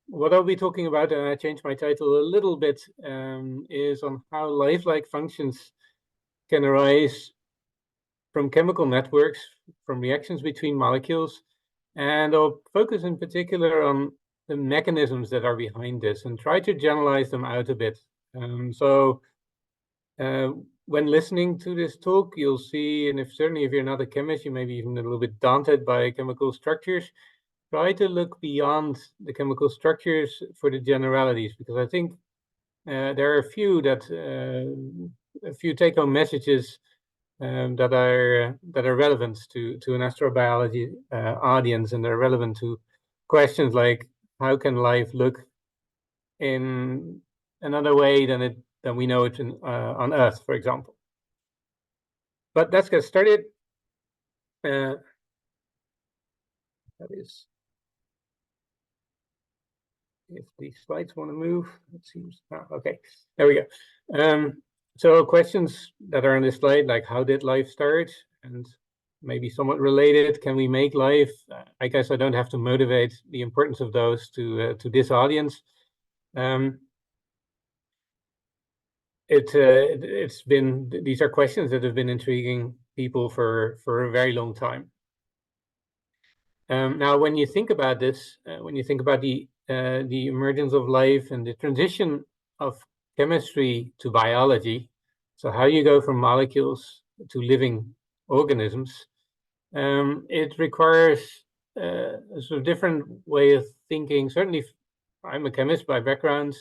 what I'll be talking about, and I changed my title a little bit, is on how lifelike functions can arise from chemical networks, from reactions between molecules, and I'll focus in particular on the mechanisms that are behind this and try to generalize them out a bit. When listening to this talk, you'll see, and certainly if you're not a chemist, you may be even a little bit daunted by chemical structures. Try to look beyond the chemical structures for the generalities, because I think there are a few take-home messages that are relevant to an astrobiology audience, and they're relevant to questions like how can life look in another way than we know it on Earth, for example. But let's get started. That is, if these slides want to move, it seems. Okay, there we go. So questions that are on this slide, like how did life start, and maybe somewhat related, can we make life? I guess I don't have to motivate the importance of those to this audience. It's been, these are questions that have been intriguing people for a very long time. Now, when you think about this, when you think about the emergence of life and the transition of chemistry to biology, so how you go from molecules to living organisms, it requires a sort of different way of thinking. Certainly, I'm a chemist by background.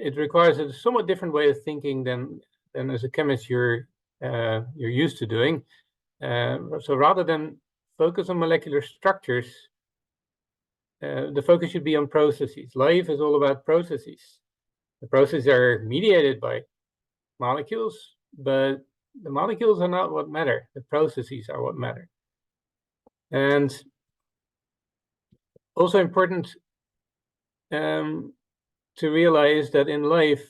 It requires a somewhat different way of thinking than as a chemist you're used to doing. So rather than focus on molecular structures, the focus should be on processes. Life is all about processes. The processes are mediated by molecules, but the molecules are not what matter. The processes are what matter. And also important to realize that in life,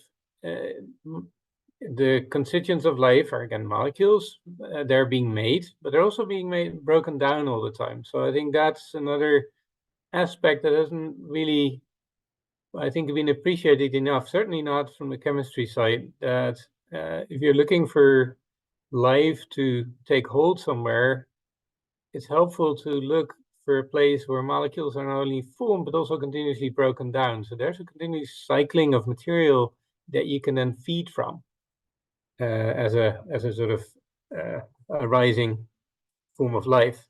the constituents of life are, again, molecules. They're being made, but they're also being broken down all the time. So I think that's another aspect that hasn't really, I think, been appreciated enough, certainly not from the chemistry side, that if you're looking for life to take hold somewhere, it's helpful to look for a place where molecules are not only formed, but also continuously broken down. So there's a continuous cycling of material that you can then feed from as a sort of a rising form of life.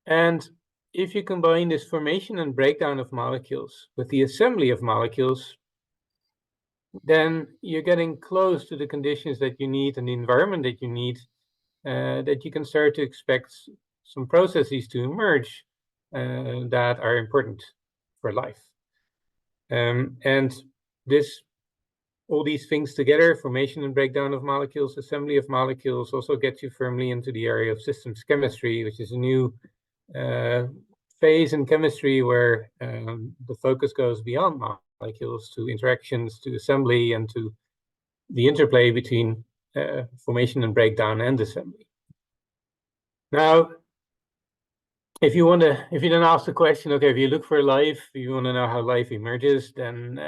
And if you combine this formation and breakdown of molecules with the assembly of molecules, then you're getting close to the conditions that you need and the environment that you need, that you can start to expect some processes to emerge that are important for life. And all these things together, formation and breakdown of molecules, assembly of molecules, also gets you firmly into the area of systems chemistry, which is a new phase in chemistry where the focus goes beyond molecules to interactions, to assembly, and to the interplay between formation and breakdown and assembly. Now, if you then ask the question, okay, if you look for life, you want to know how life emerges, then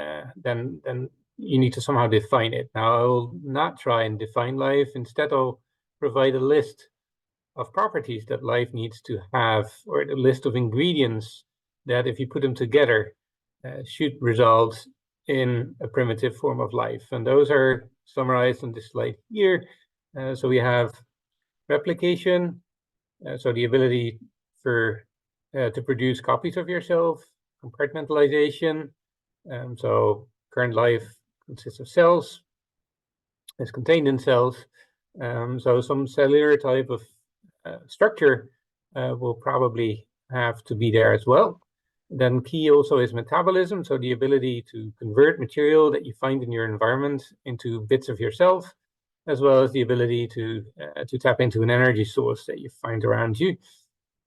you need to somehow define it. Now, I will not try and define life. Instead, I'll provide a list of properties that life needs to have, or a list of ingredients that, if you put them together, should result in a primitive form of life. And those are summarized on this slide here. So we have replication, so the ability to produce copies of yourself, compartmentalization. So current life consists of cells, is contained in cells. So some cellular type of structure will probably have to be there as well. Then key also is metabolism, so the ability to convert material that you find in your environment into bits of yourself, as well as the ability to tap into an energy source that you find around you.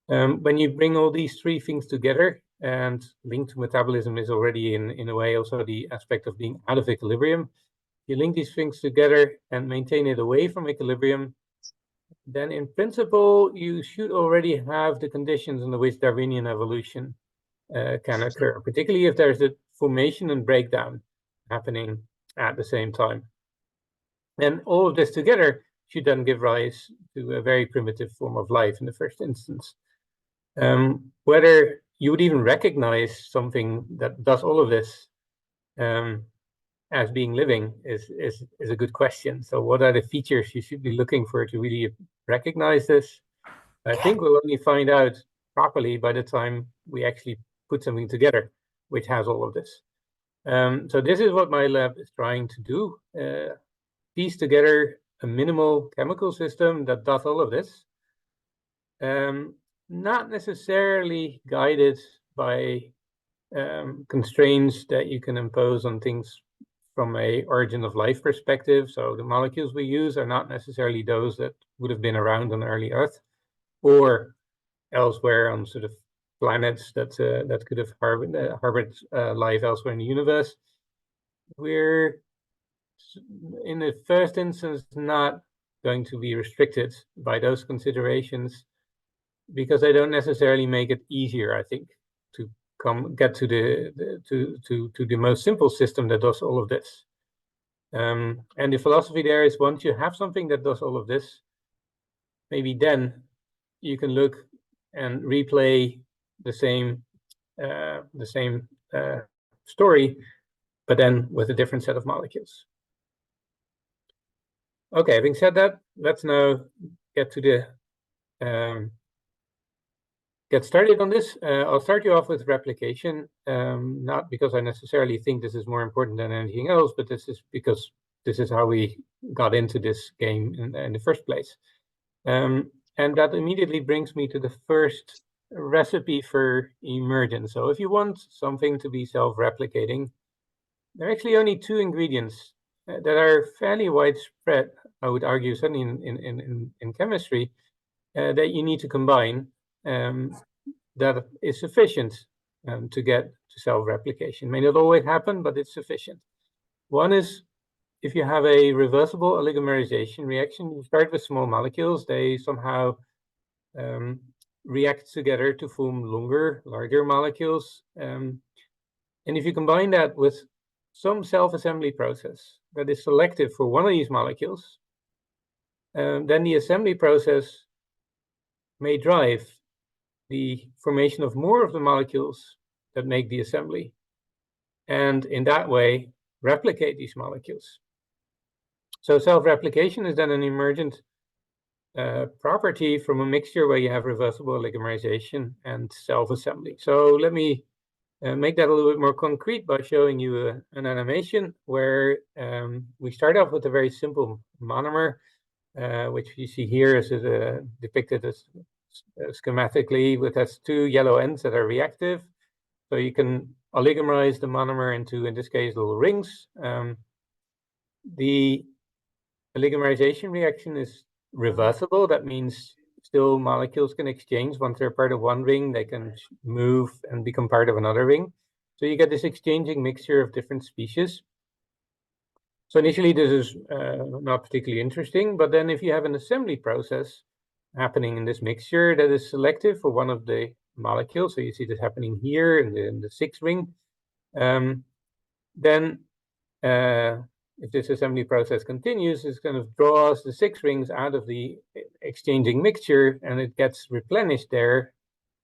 When you bring all these three things together, and linked to metabolism is already in a way also the aspect of being out of equilibrium, you link these things together and maintain it away from equilibrium, then in principle, you should already have the conditions under which Darwinian evolution can occur, particularly if there's a formation and breakdown happening at the same time. And all of this together should then give rise to a very primitive form of life in the first instance. Whether you would even recognize something that does all of this as being living is a good question. So what are the features you should be looking for to really recognize this? I think we'll only find out properly by the time we actually put something together which has all of this. So this is what my lab is trying to do, piece together a minimal chemical system that does all of this, not necessarily guided by constraints that you can impose on things from a origin of life perspective. So the molecules we use are not necessarily those that would have been around on early Earth or elsewhere on sort of planets that could have harbored life elsewhere in the universe. We're, in the first instance, not going to be restricted by those considerations because they don't necessarily make it easier, I think, to get to the most simple system that does all of this. And the philosophy there is once you have something that does all of this, maybe then you can look and replay the same story, but then with a different set of molecules. Okay, having said that, let's now get to the get started on this. I'll start you off with replication, not because I necessarily think this is more important than anything else, but this is because this is how we got into this game in the first place. And that immediately brings me to the first recipe for emergence. So if you want something to be self-replicating, there are actually only two ingredients that are fairly widespread, I would argue, certainly in chemistry, that you need to combine that is sufficient to get to self-replication. May not always happen, but it's sufficient. One is if you have a reversible oligomerization reaction, you start with small molecules, they somehow react together to form larger molecules. And if you combine that with some self-assembly process that is selective for one of these molecules, then the assembly process may drive the formation of more of the molecules that make the assembly, and in that way replicate these molecules. So self-replication is then an emergent property from a mixture where you have reversible oligomerization and self-assembly. So let me make that a little bit more concrete by showing you an animation where we start off with a very simple monomer, which you see here is depicted as schematically with has two yellow ends that are reactive. So you can oligomerize the monomer into, in this case, little rings. The oligomerization reaction is reversible. That means still molecules can exchange. Once they're part of one ring, they can move and become part of another ring. So you get this exchanging mixture of different species. So initially this is not particularly interesting, but then if you have an assembly process happening in this mixture that is selective for one of the molecules, so you see this happening here in the sixth ring, then if this assembly process continues, it kind of draws the six rings out of the exchanging mixture and it gets replenished there.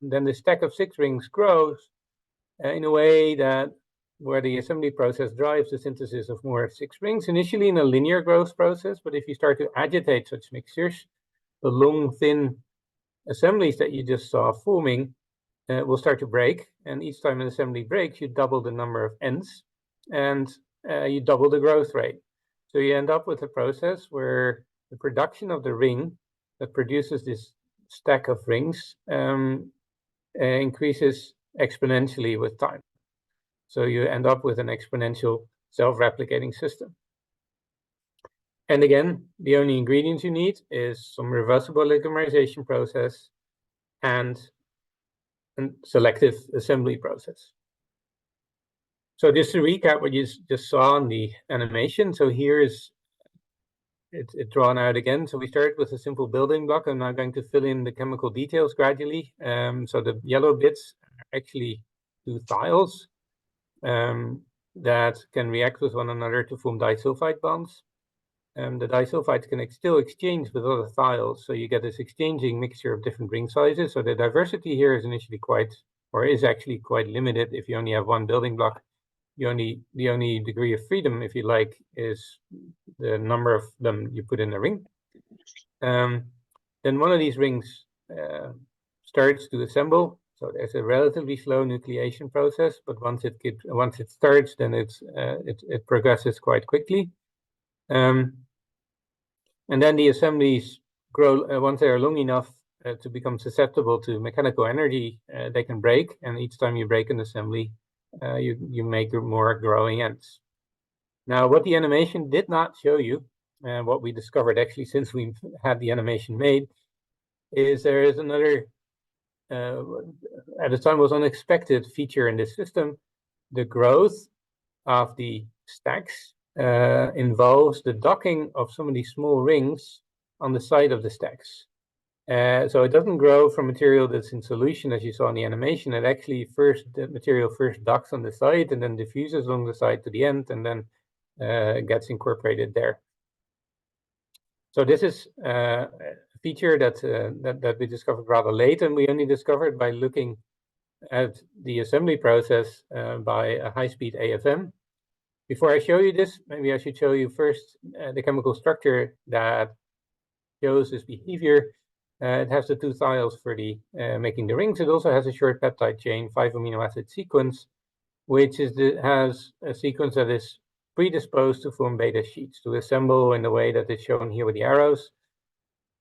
Then the stack of six rings grows in a way that where the assembly process drives the synthesis of more six rings, initially in a linear growth process. But if you start to agitate such mixtures, the long, thin assemblies that you just saw forming will start to break. And each time an assembly breaks, you double the number of ends and you double the growth rate. So you end up with a process where the production of the ring that produces this stack of rings increases exponentially with time. So you end up with an exponential self-replicating system. And again, the only ingredients you need is some reversible oligomerization process and a selective assembly process. So just to recap what you just saw in the animation, so here is it's drawn out again. So we started with a simple building block. I'm now going to fill in the chemical details gradually. So the yellow bits are actually two thiols that can react with one another to form disulfide bonds. The disulfides can still exchange with other thiols, so you get this exchanging mixture of different ring sizes. So the diversity here is initially actually quite limited. If you only have one building block, the only degree of freedom, if you like, is the number of them you put in a ring. Then one of these rings starts to assemble. So there's a relatively slow nucleation process, but once it starts, then it progresses quite quickly. And then the assemblies grow once they are long enough to become susceptible to mechanical energy. They can break, and each time you break an assembly, you make more growing ends. Now, what the animation did not show you, and what we discovered actually since we had the animation made, is there is another, at the time was unexpected feature in this system. The growth of the stacks involves the docking of some of these small rings on the side of the stacks. So it doesn't grow from material that's in solution, as you saw in the animation. It actually the material first docks on the side and then diffuses along the side to the end, and then gets incorporated there. So this is a feature that we discovered rather late, and we only discovered by looking at the assembly process by a high-speed AFM. Before I show you this, maybe I should show you first the chemical structure that shows this behavior. It has the two thiols for the making the rings. It also has a short peptide chain, 5 amino acid sequence, which has a sequence that is predisposed to form beta sheets, to assemble in the way that is shown here with the arrows.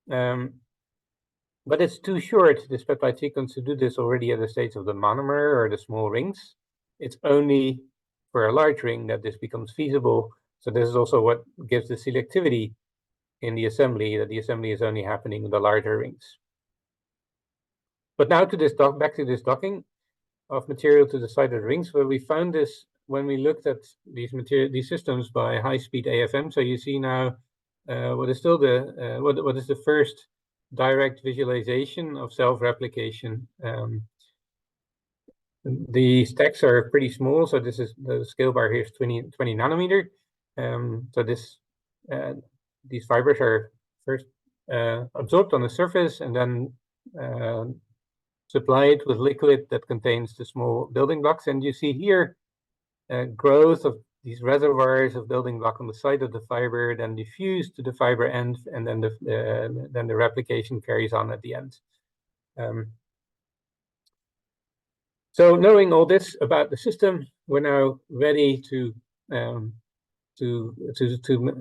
But it's too short, this peptide sequence, to do this already at the stage of the monomer or the small rings. It's only for a large ring that this becomes feasible. So this is also what gives the selectivity in the assembly, that the assembly is only happening with the larger rings. But now to this back to this docking of material to the side of the rings, where we found this when we looked at these systems by high-speed AFM. So you see now what is still what is the first direct visualization of self-replication. The stacks are pretty small, so this is the scale bar here is 20 nanometer. So these fibers are first absorbed on the surface and then supplied with liquid that contains the small building blocks. And you see here growth of these reservoirs of building block on the side of the fiber, then diffuse to the fiber end, and then the replication carries on at the end. So knowing all this about the system, we're now ready to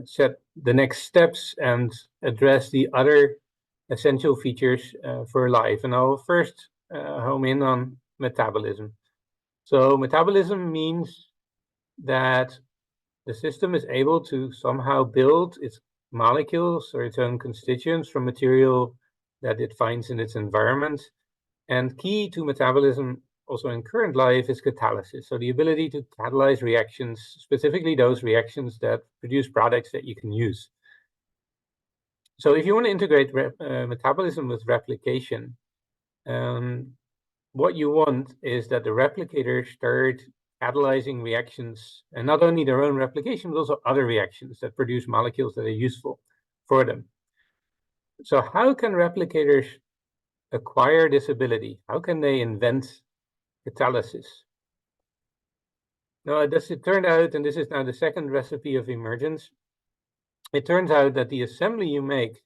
set the next steps and address the other essential features for life. And I'll first home in on metabolism. So metabolism means that the system is able to somehow build its molecules or its own constituents from material that it finds in its environment. And key to metabolism also in current life is catalysis. So the ability to catalyze reactions, specifically those reactions that produce products that you can use. So if you want to integrate metabolism with replication, what you want is that the replicators start catalyzing reactions, and not only their own replication, but also other reactions that produce molecules that are useful for them. So how can replicators acquire this ability? How can they invent catalysis? Now, it turned out, and this is now the second recipe of emergence, it turns out that the assembly you make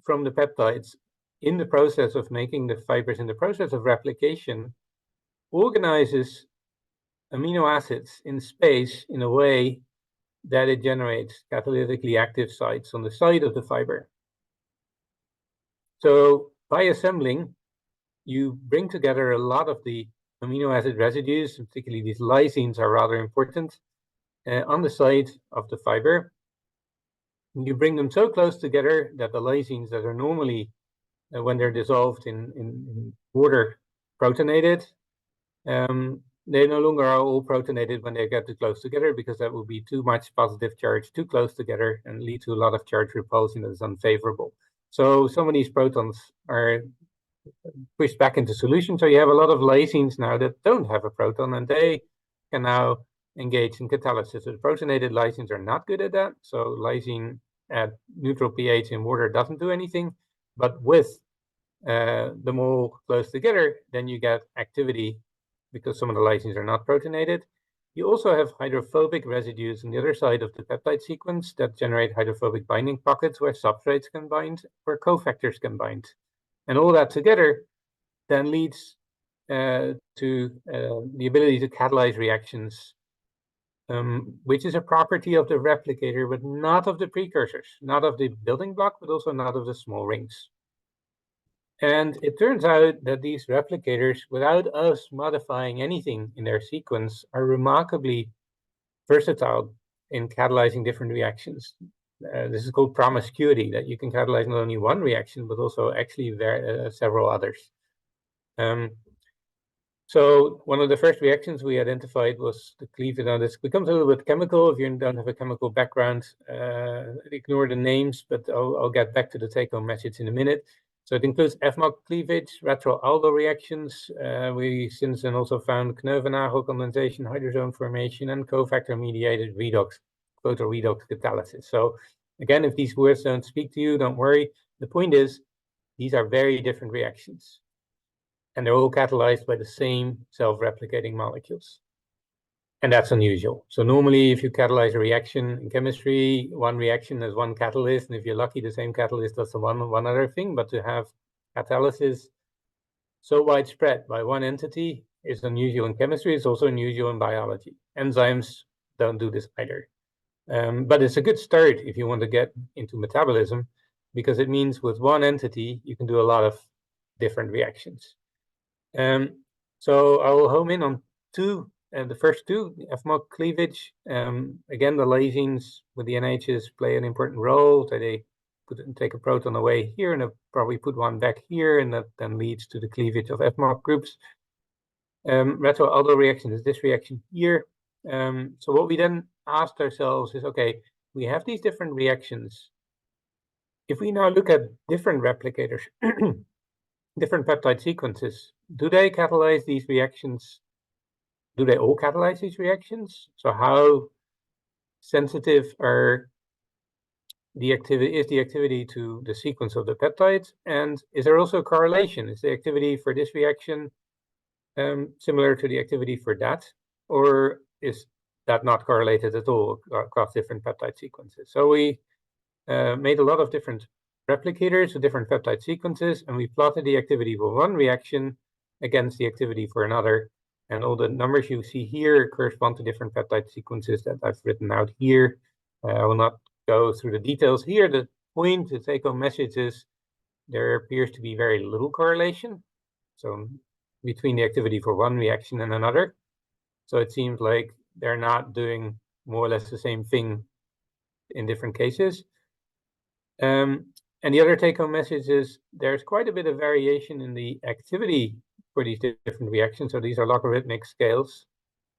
from the peptides in the process of making the fibers, in the process of replication, organizes amino acids in space in a way that it generates catalytically active sites on the side of the fiber. So by assembling, you bring together a lot of the amino acid residues, particularly these lysines are rather important, on the side of the fiber. You bring them so close together that the lysines that are normally, when they're dissolved in water, protonated, they no longer are all protonated when they get too close together, because that will be too much positive charge too close together and lead to a lot of charge repulsion that is unfavorable. So some of these protons are pushed back into solution. So you have a lot of lysines now that don't have a proton, and they can now engage in catalysis. So the protonated lysines are not good at that. So lysine at neutral pH in water doesn't do anything. But with the mole close together, then you get activity because some of the lysines are not protonated. You also have hydrophobic residues on the other side of the peptide sequence that generate hydrophobic binding pockets where substrates can bind, where cofactors can bind. And all that together then leads to the ability to catalyze reactions, which is a property of the replicator, but not of the precursors, not of the building block, but also not of the small rings. And it turns out that these replicators, without us modifying anything in their sequence, are remarkably versatile in catalyzing different reactions. This is called promiscuity, that you can catalyze not only one reaction, but also actually several others. So one of the first reactions we identified was the cleavage. Now this becomes a little bit chemical. If you don't have a chemical background, ignore the names, but I'll get back to the take-home message in a minute. So it includes FMOC cleavage, retro-aldo reactions. We since then also found Knoevenagel condensation, hydrazone formation, and cofactor-mediated redox, photoredox catalysis. So again, if these words don't speak to you, don't worry. The point is, these are very different reactions, and they're all catalyzed by the same self-replicating molecules. And that's unusual. So normally, if you catalyze a reaction in chemistry, one reaction has one catalyst, and if you're lucky, the same catalyst does one other thing. But to have catalysis so widespread by one entity is unusual in chemistry. It's also unusual in biology. Enzymes don't do this either. But it's a good start if you want to get into metabolism, because it means with one entity, you can do a lot of different reactions. So I will home in on the first two, FMOC cleavage. Again, the lysines with the NHs play an important role. So they take a proton away here, and they'll probably put one back here, and that then leads to the cleavage of FMOC groups. Retro-aldo reaction is this reaction here. So what we then asked ourselves is, okay, we have these different reactions. If we now look at different replicators, different peptide sequences, do they catalyze these reactions? Do they all catalyze these reactions? So how sensitive are the activity to the sequence of the peptides? And is there also a correlation? Is the activity for this reaction similar to the activity for that? Or is that not correlated at all across different peptide sequences? So we made a lot of different replicators with different peptide sequences, and we plotted the activity for one reaction against the activity for another. And all the numbers you see here correspond to different peptide sequences that I've written out here. I will not go through the details here. The point, the take-home message is there appears to be very little correlation, so between the activity for one reaction and another. So it seems like they're not doing more or less the same thing in different cases. And the other take-home message is there's quite a bit of variation in the activity for these different reactions. So these are logarithmic scales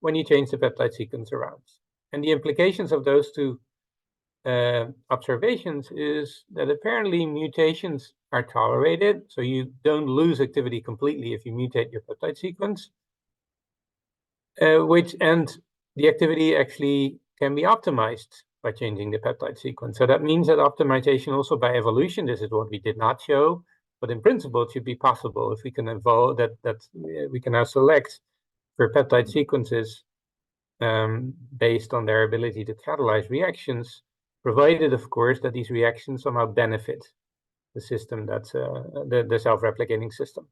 when you change the peptide sequence around. And the implications of those two observations is that apparently mutations are tolerated. So you don't lose activity completely if you mutate your peptide sequence, and the activity actually can be optimized by changing the peptide sequence. So that means that optimization also by evolution, this is what we did not show, but in principle, it should be possible if we can evolve that we can now select for peptide sequences based on their ability to catalyze reactions, provided, of course, that these reactions somehow benefit the system that's the self-replicating system.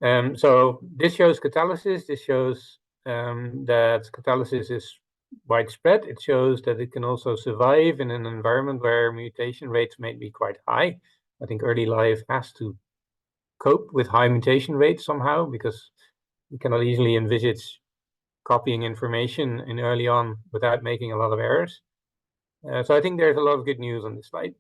So this shows catalysis. This shows that catalysis is widespread. It shows that it can also survive in an environment where mutation rates may be quite high. I think early life has to cope with high mutation rates somehow, because you cannot easily envisage copying information in early on without making a lot of errors. So I think there's a lot of good news on this slide.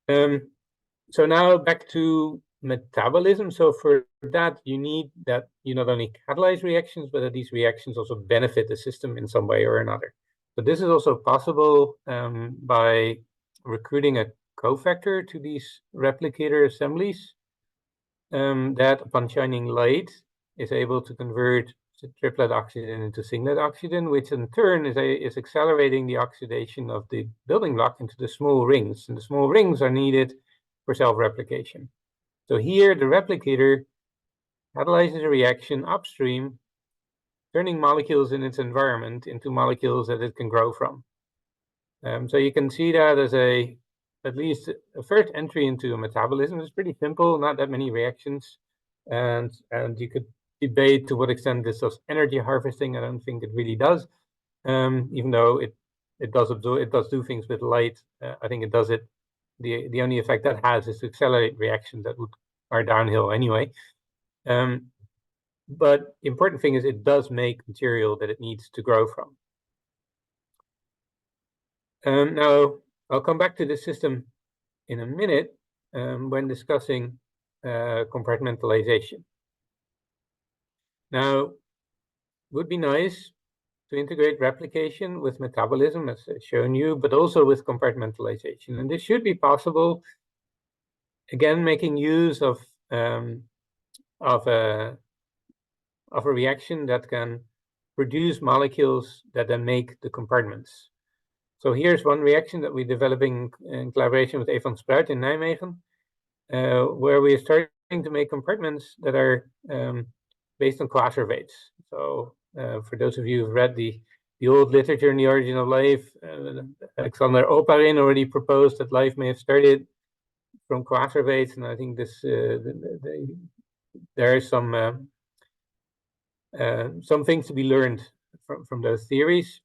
So now back to metabolism. So for that, you need that you not only catalyze reactions, but that these reactions also benefit the system in some way or another. So this is also possible by recruiting a cofactor to these replicator assemblies that, upon shining light, is able to convert triplet oxygen into singlet oxygen, which in turn is accelerating the oxidation of the building block into the small rings. And the small rings are needed for self-replication. So here the replicator catalyzes a reaction upstream, turning molecules in its environment into molecules that it can grow from. So you can see that as at least a first entry into a metabolism. It's pretty simple, not that many reactions. And you could debate to what extent this does energy harvesting. I don't think it really does, even though it does do things with light. I think it does it. The only effect that has is to accelerate reactions that are downhill anyway. But the important thing is it does make material that it needs to grow from. Now, I'll come back to this system in a minute when discussing compartmentalization. Now, it would be nice to integrate replication with metabolism, as I've shown you, but also with compartmentalization. And this should be possible, again, making use of a reaction that can produce molecules that then make the compartments. So here's one reaction that we're developing in collaboration with Evan Spruit in Nijmegen, where we are starting to make compartments that are based on coacervates. So for those of you who've read the old literature in the origin of life, Alexander Oparin already proposed that life may have started from coacervates, and I think this there are some things to be learned from those theories.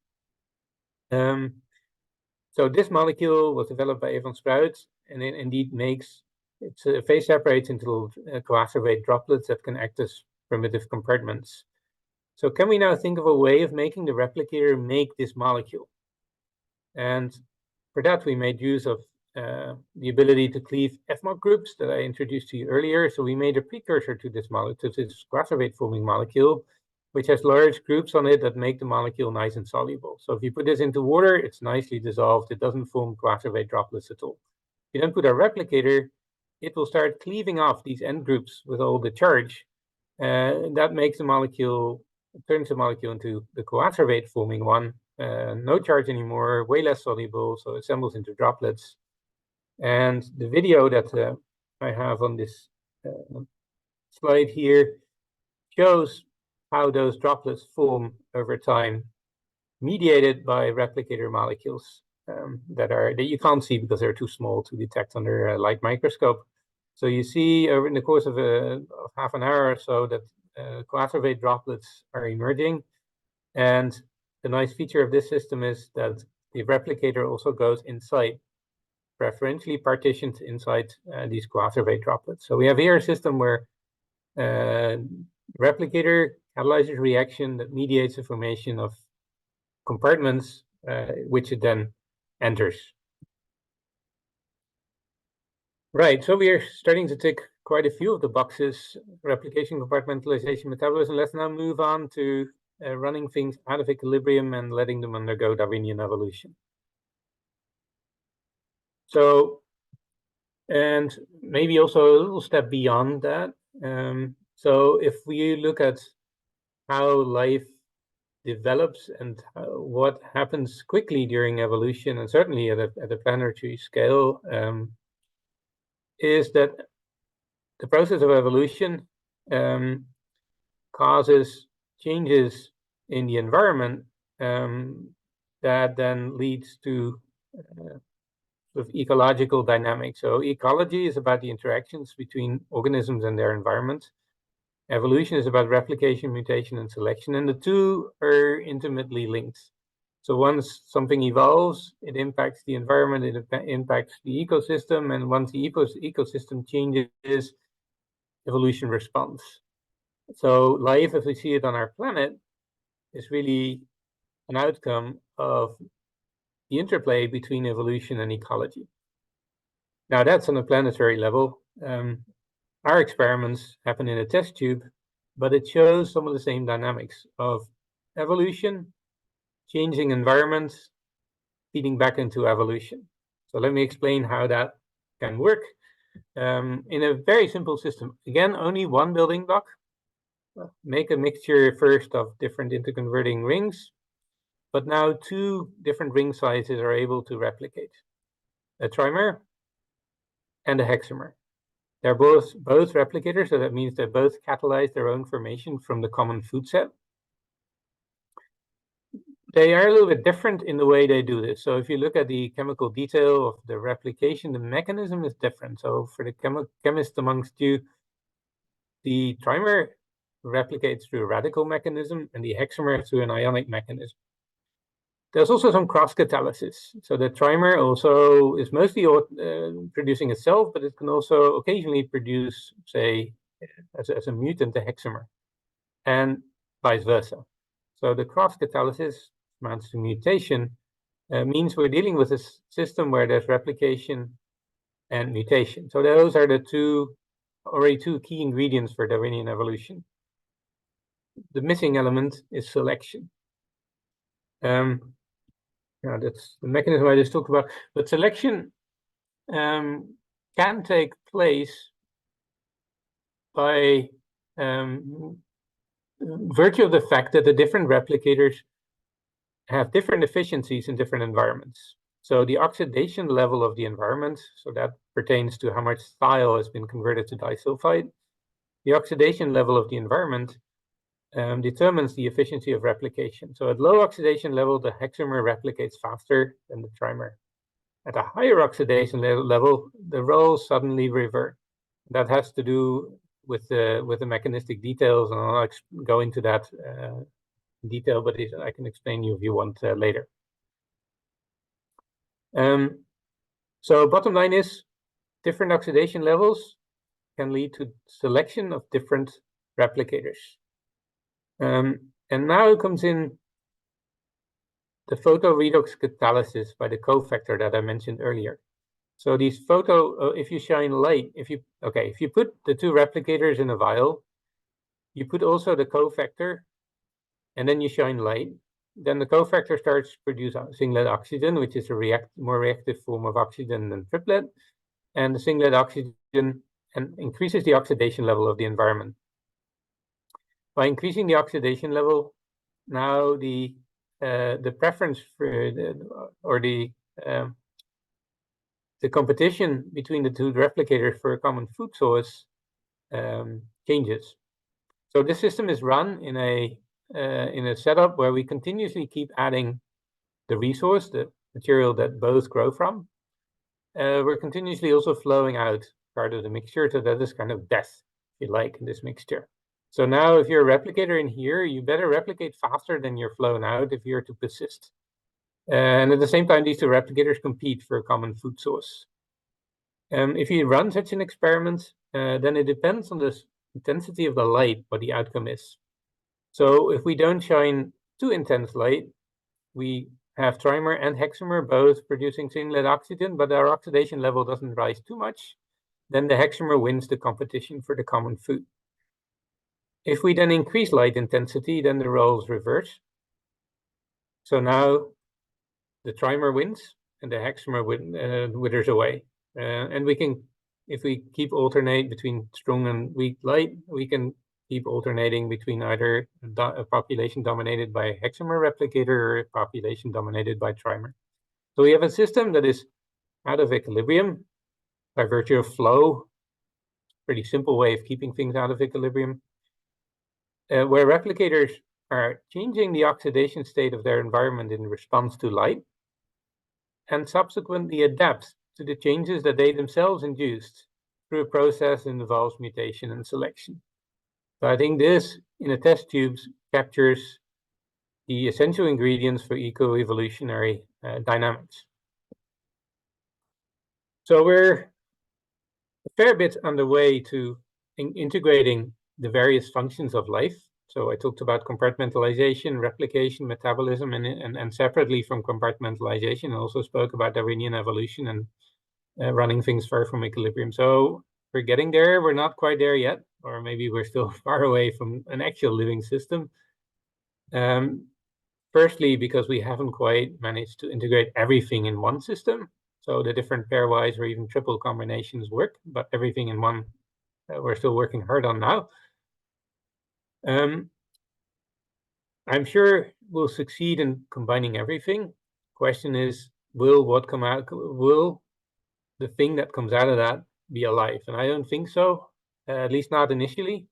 So this molecule was developed by Evan Spruit, and it indeed phase separates into coacervate droplets that can act as primitive compartments. So can we now think of a way of making the replicator make this molecule? And for that, we made use of the ability to cleave FMOC groups that I introduced to you earlier. So we made a precursor to this molecule, to this coacervate forming molecule, which has large groups on it that make the molecule nice and soluble. So if you put this into water, it's nicely dissolved. It doesn't form coacervate droplets at all. If you then put a replicator, it will start cleaving off these end groups with all the charge. That makes the molecule, turns the molecule into the coacervate forming one. No charge anymore, way less soluble, so it assembles into droplets. And the video that I have on this slide here shows how those droplets form over time, mediated by replicator molecules that you can't see because they're too small to detect under a light microscope. So you see over in the course of half an hour or so that coacervate droplets are emerging. And the nice feature of this system is that the replicator also goes inside, preferentially partitioned inside these coacervate droplets. So we have here a system where replicator catalyzes reaction that mediates the formation of compartments, which it then enters. Right, so we are starting to tick quite a few of the boxes: replication, compartmentalization, metabolism. Let's now move on to running things out of equilibrium and letting them undergo Darwinian evolution. So, and maybe also a little step beyond that. So if we look at how life develops and what happens quickly during evolution, and certainly at a planetary scale, is that the process of evolution causes changes in the environment that then leads to sort of ecological dynamics. So ecology is about the interactions between organisms and their environment. Evolution is about replication, mutation, and selection, and the two are intimately linked. So once something evolves, it impacts the environment, it impacts the ecosystem, and once the ecosystem changes, evolution responds. So life, as we see it on our planet, is really an outcome of the interplay between evolution and ecology. Now that's on a planetary level. Our experiments happen in a test tube, but it shows some of the same dynamics of evolution, changing environments, feeding back into evolution. So let me explain how that can work in a very simple system. Again, only one building block. Make a mixture first of different interconverting rings, but now two different ring sizes are able to replicate: a trimer and a hexamer. They're both replicators, so that means they both catalyze their own formation from the common food set. They are a little bit different in the way they do this. So if you look at the chemical detail of the replication, the mechanism is different. So for the chemist amongst you, the trimer replicates through a radical mechanism and the hexamer through an ionic mechanism. There's also some cross-catalysis. So the trimer also is mostly producing itself, but it can also occasionally produce, say, as a mutant, a hexamer, and vice versa. So the cross-catalysis amounts to mutation, means we're dealing with a system where there's replication and mutation. So those are the already two key ingredients for Darwinian evolution. The missing element is selection. That's the mechanism I just talked about. But selection can take place by virtue of the fact that the different replicators have different efficiencies in different environments. So the oxidation level of the environment, so that pertains to how much thiol has been converted to disulfide. The oxidation level of the environment determines the efficiency of replication. So at low oxidation level, the hexamer replicates faster than the trimer. At a higher oxidation level, the roles suddenly revert. That has to do with the mechanistic details, and I'll go into that in detail, but I can explain you if you want later. So bottom line is, different oxidation levels can lead to selection of different replicators. And now comes in the photoredox catalysis by the cofactor that I mentioned earlier. So these if you shine light, if you put the two replicators in a vial, you put also the cofactor, and then you shine light, then the cofactor starts to produce singlet oxygen, which is a more reactive form of oxygen than triplet, and the singlet oxygen increases the oxidation level of the environment. By increasing the oxidation level, now the preference for the competition between the two replicators for a common food source changes. So this system is run in a setup where we continuously keep adding the resource, the material that both grow from. We're continuously also flowing out part of the mixture, so that is kind of death, if you like, in this mixture. So now if you're a replicator in here, you better replicate faster than you're flown out if you're to persist. And at the same time, these two replicators compete for a common food source. If you run such an experiment, then it depends on the intensity of the light, what the outcome is. So if we don't shine too intense light, we have trimer and hexamer both producing singlet oxygen, but our oxidation level doesn't rise too much, then the hexamer wins the competition for the common food. If we then increase light intensity, then the roles reverse. So now the trimer wins and the hexamer withers away. And we can, if we keep alternate between strong and weak light, we can keep alternating between either a population dominated by a hexamer replicator or a population dominated by trimer. So we have a system that is out of equilibrium by virtue of flow. Pretty simple way of keeping things out of equilibrium. Where replicators are changing the oxidation state of their environment in response to light, and subsequently adapt to the changes that they themselves induced through a process that involves mutation and selection. So I think this, in a test tubes, captures the essential ingredients for eco-evolutionary dynamics. So we're a fair bit on the way to integrating the various functions of life. So I talked about compartmentalization, replication, metabolism, and separately from compartmentalization, I also spoke about Darwinian evolution and running things far from equilibrium. So we're getting there. We're not quite there yet, or maybe we're still far away from an actual living system. Firstly, because we haven't quite managed to integrate everything in one system. So the different pairwise or even triple combinations work, but everything in one we're still working hard on now. I'm sure we'll succeed in combining everything. Question is, will the thing that comes out of that be alive? And I don't think so, at least not initially,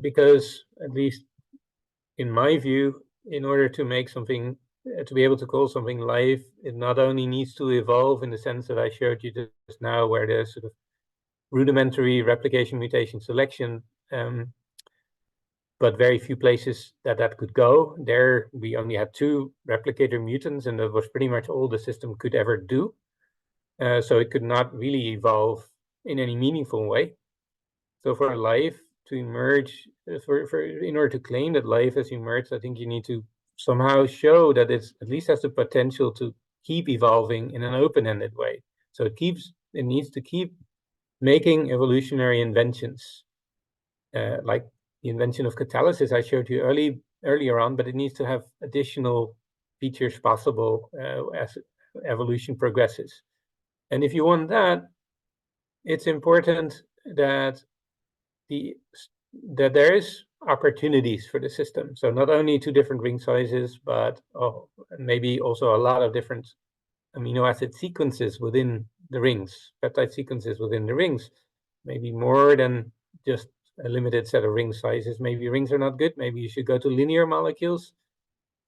because at least in my view, in order to make something, to be able to call something life, it not only needs to evolve in the sense that I showed you just now, where there's sort of rudimentary replication, mutation, selection, but very few places that could go. There we only had 2 replicator mutants, and that was pretty much all the system could ever do. So it could not really evolve in any meaningful way. So for life to emerge, in order to claim that life has emerged, I think you need to somehow show that it at least has the potential to keep evolving in an open-ended way. So it needs to keep making evolutionary inventions, like the invention of catalysis I showed you earlier on, but it needs to have additional features possible as evolution progresses. And if you want that, it's important that there is opportunities for the system. So not only 2 different ring sizes, but maybe also a lot of different amino acid sequences within the rings, peptide sequences within the rings, maybe more than just a limited set of ring sizes. Maybe rings are not good. Maybe you should go to linear molecules.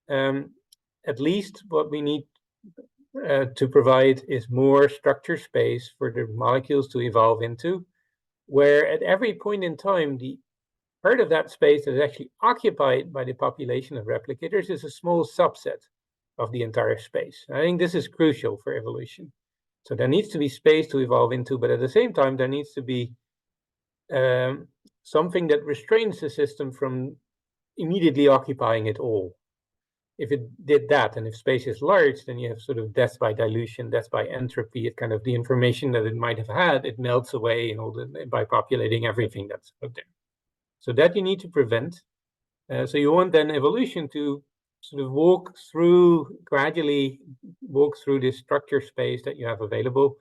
At least what we need to provide is more structure space for the molecules to evolve into, where at every point in time, the part of that space that is actually occupied by the population of replicators is a small subset of the entire space. I think this is crucial for evolution. So there needs to be space to evolve into, but at the same time, there needs to be something that restrains the system from immediately occupying it all. If it did that, and if space is large, then you have sort of death by dilution, death by entropy. It kind of, the information that it might have had, it melts away by populating everything that's out there. So that you need to prevent. So you want then evolution to sort of gradually walk through this structure space that you have available.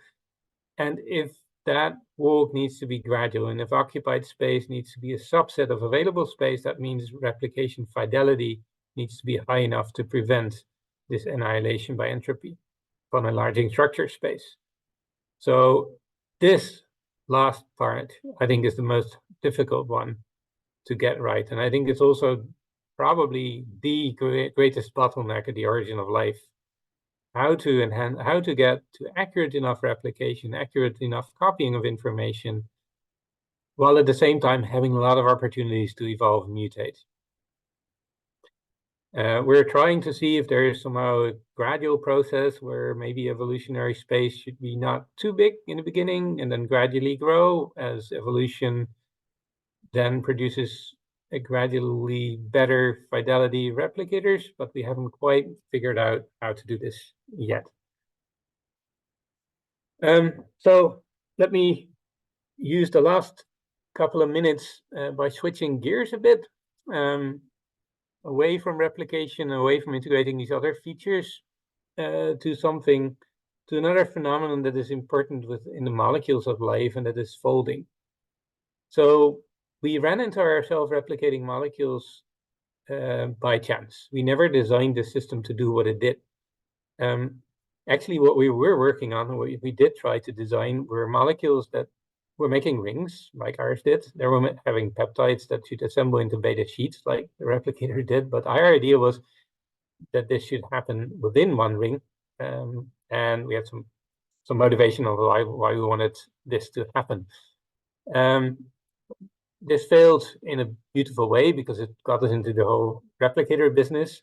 And if that walk needs to be gradual, and if occupied space needs to be a subset of available space, that means replication fidelity needs to be high enough to prevent this annihilation by entropy from enlarging structure space. So this last part, I think, is the most difficult one to get right. And I think it's also probably the greatest bottleneck at the origin of life. How to get to accurate enough replication, accurate enough copying of information, while at the same time having a lot of opportunities to evolve and mutate. We're trying to see if there is somehow a gradual process where maybe evolutionary space should be not too big in the beginning and then gradually grow as evolution then produces a gradually better fidelity replicators, but we haven't quite figured out how to do this yet. So let me use the last couple of minutes by switching gears a bit, away from replication, away from integrating these other features, to another phenomenon that is important in the molecules of life, and that is folding. So we ran into our self-replicating molecules by chance. We never designed the system to do what it did. Actually, what we were working on, what we did try to design, were molecules that were making rings, like ours did. They were having peptides that should assemble into beta sheets, like the replicator did. But our idea was that this should happen within one ring. And we had some motivation of why we wanted this to happen. This failed in a beautiful way because it got us into the whole replicator business.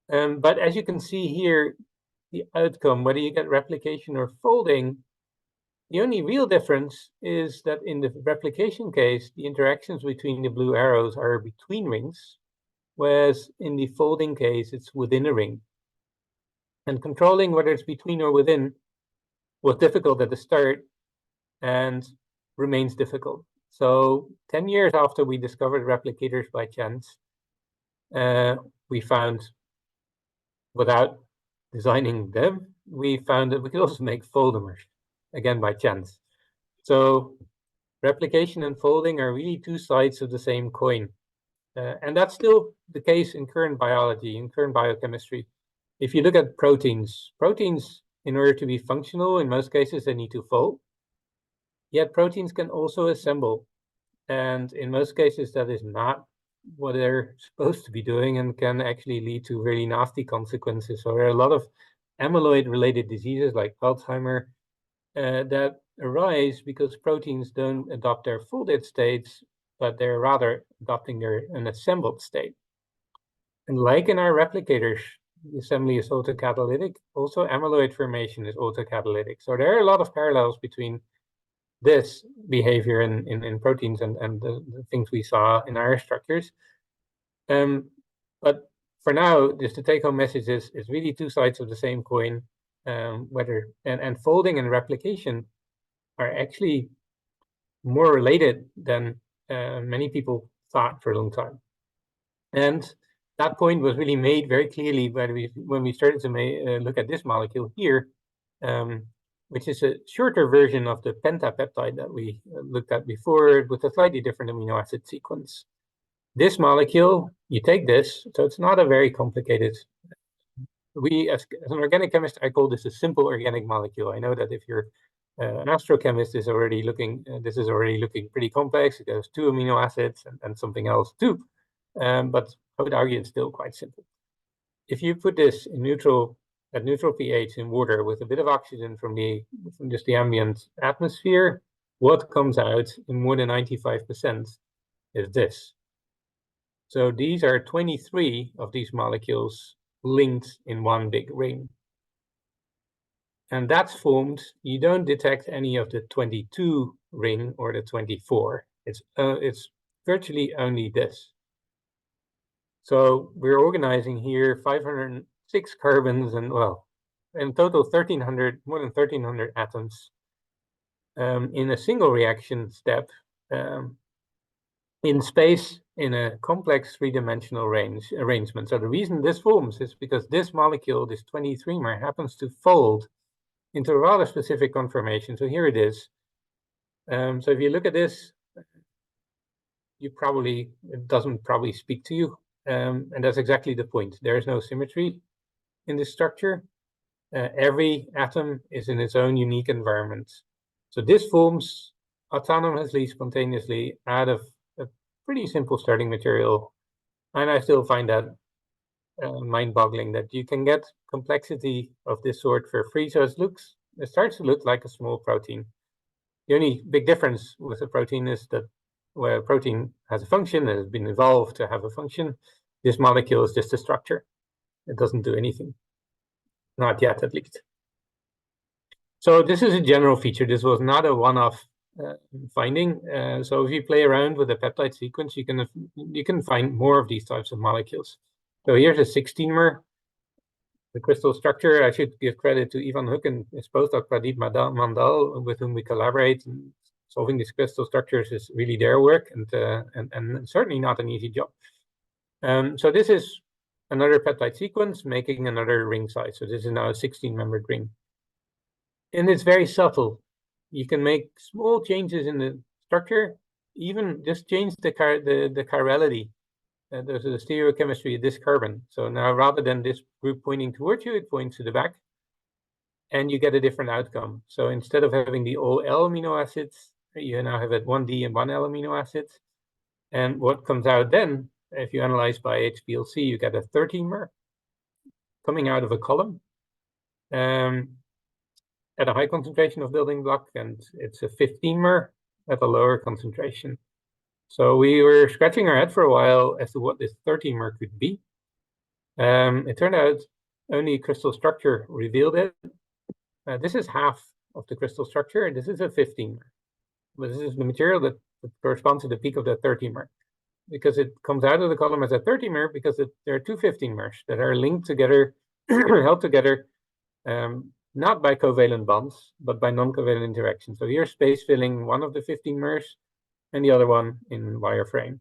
But as you can see here, the outcome, whether you get replication or folding, the only real difference is that in the replication case, the interactions between the blue arrows are between rings, whereas in the folding case, it's within a ring. And controlling whether it's between or within was difficult at the start and remains difficult. So 10 years after we discovered replicators by chance, we found, without designing them, we found that we could also make folders, again by chance. So replication and folding are really two sides of the same coin. And that's still the case in current biology, in current biochemistry. If you look at proteins, in order to be functional, in most cases, they need to fold. Yet proteins can also assemble. And in most cases, that is not what they're supposed to be doing and can actually lead to really nasty consequences. So there are a lot of amyloid-related diseases like Alzheimer that arise because proteins don't adopt their folded states, but they're rather adopting an assembled state. And like in our replicators, the assembly is autocatalytic. Also, amyloid formation is autocatalytic. So there are a lot of parallels between this behavior in proteins and the things we saw in our structures. But for now, just the take-home message is really two sides of the same coin. And folding and replication are actually more related than many people thought for a long time. And that point was really made very clearly when we started to look at this molecule here, which is a shorter version of the pentapeptide that we looked at before with a slightly different amino acid sequence. This molecule, you take this, so it's not a very complicated. As an organic chemist, I call this a simple organic molecule. I know that if you're an astrochemist, this is already looking pretty complex. It has 2 amino acids and something else too. But I would argue it's still quite simple. If you put this in at neutral pH in water with a bit of oxygen from just the ambient atmosphere, what comes out in more than 95% is this. So these are 23 of these molecules linked in one big ring. And that's formed, you don't detect any of the 22 ring or the 24. It's virtually only this. So we're organizing here 506 carbons and, well, in total more than 1,300 atoms in a single reaction step in space in a complex three-dimensional arrangement. So the reason this forms is because this molecule, this 23-mer, happens to fold into a rather specific conformation. So here it is. So if you look at this, it doesn't probably speak to you. And that's exactly the point. There is no symmetry in this structure. Every atom is in its own unique environment. So this forms autonomously, spontaneously out of a pretty simple starting material. And I still find that mind-boggling that you can get complexity of this sort for free. So it starts to look like a small protein. The only big difference with a protein is that where a protein has a function, it has been evolved to have a function. This molecule is just a structure. It doesn't do anything. Not yet, at least. So this is a general feature. This was not a one-off finding. So if you play around with a peptide sequence, you can find more of these types of molecules. So here's a 16-mer. The crystal structure, I should give credit to Ivan Hook and his postdoc Pradeep Mandal, with whom we collaborate. And solving these crystal structures is really their work, and certainly not an easy job. So this is another peptide sequence making another ring size. So this is now a 16-membered ring. And it's very subtle. You can make small changes in the structure, even just change the chirality. There's a stereochemistry of this carbon. So now rather than this group pointing towards you, it points to the back. And you get a different outcome. So instead of having the all L amino acids, you now have it 1D and 1L amino acids. And what comes out then, if you analyze by HPLC, you get a 13-mer coming out of a column at a high concentration of building block, and it's a 15-mer at a lower concentration. So we were scratching our head for a while as to what this 13-mer could be. It turned out only crystal structure revealed it. This is half of the crystal structure, and this is a 15-mer. But this is the material that corresponds to the peak of the 13-mer, because it comes out of the column as a 30-mer because there are two 15-mers that are linked together, held together, not by covalent bonds, but by non-covalent interaction. So here's space filling one of the 15-mers and the other one in wireframe.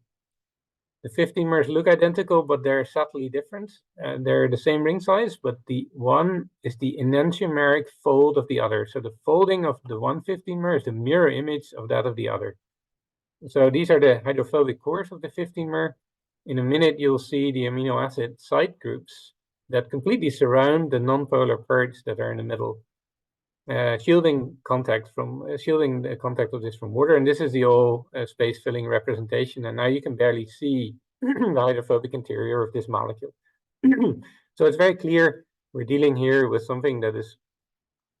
The 15-mers look identical, but they're subtly different. They're the same ring size, but the one is the enantiomeric fold of the other. So the folding of the one 15-mer is the mirror image of that of the other. So these are the hydrophobic cores of the 15-mer. In a minute, you'll see the amino acid side groups that completely surround the nonpolar parts that are in the middle, shielding the contact of this from water. And this is the all space filling representation. And now you can barely see the hydrophobic interior of this molecule. So it's very clear we're dealing here with something that is,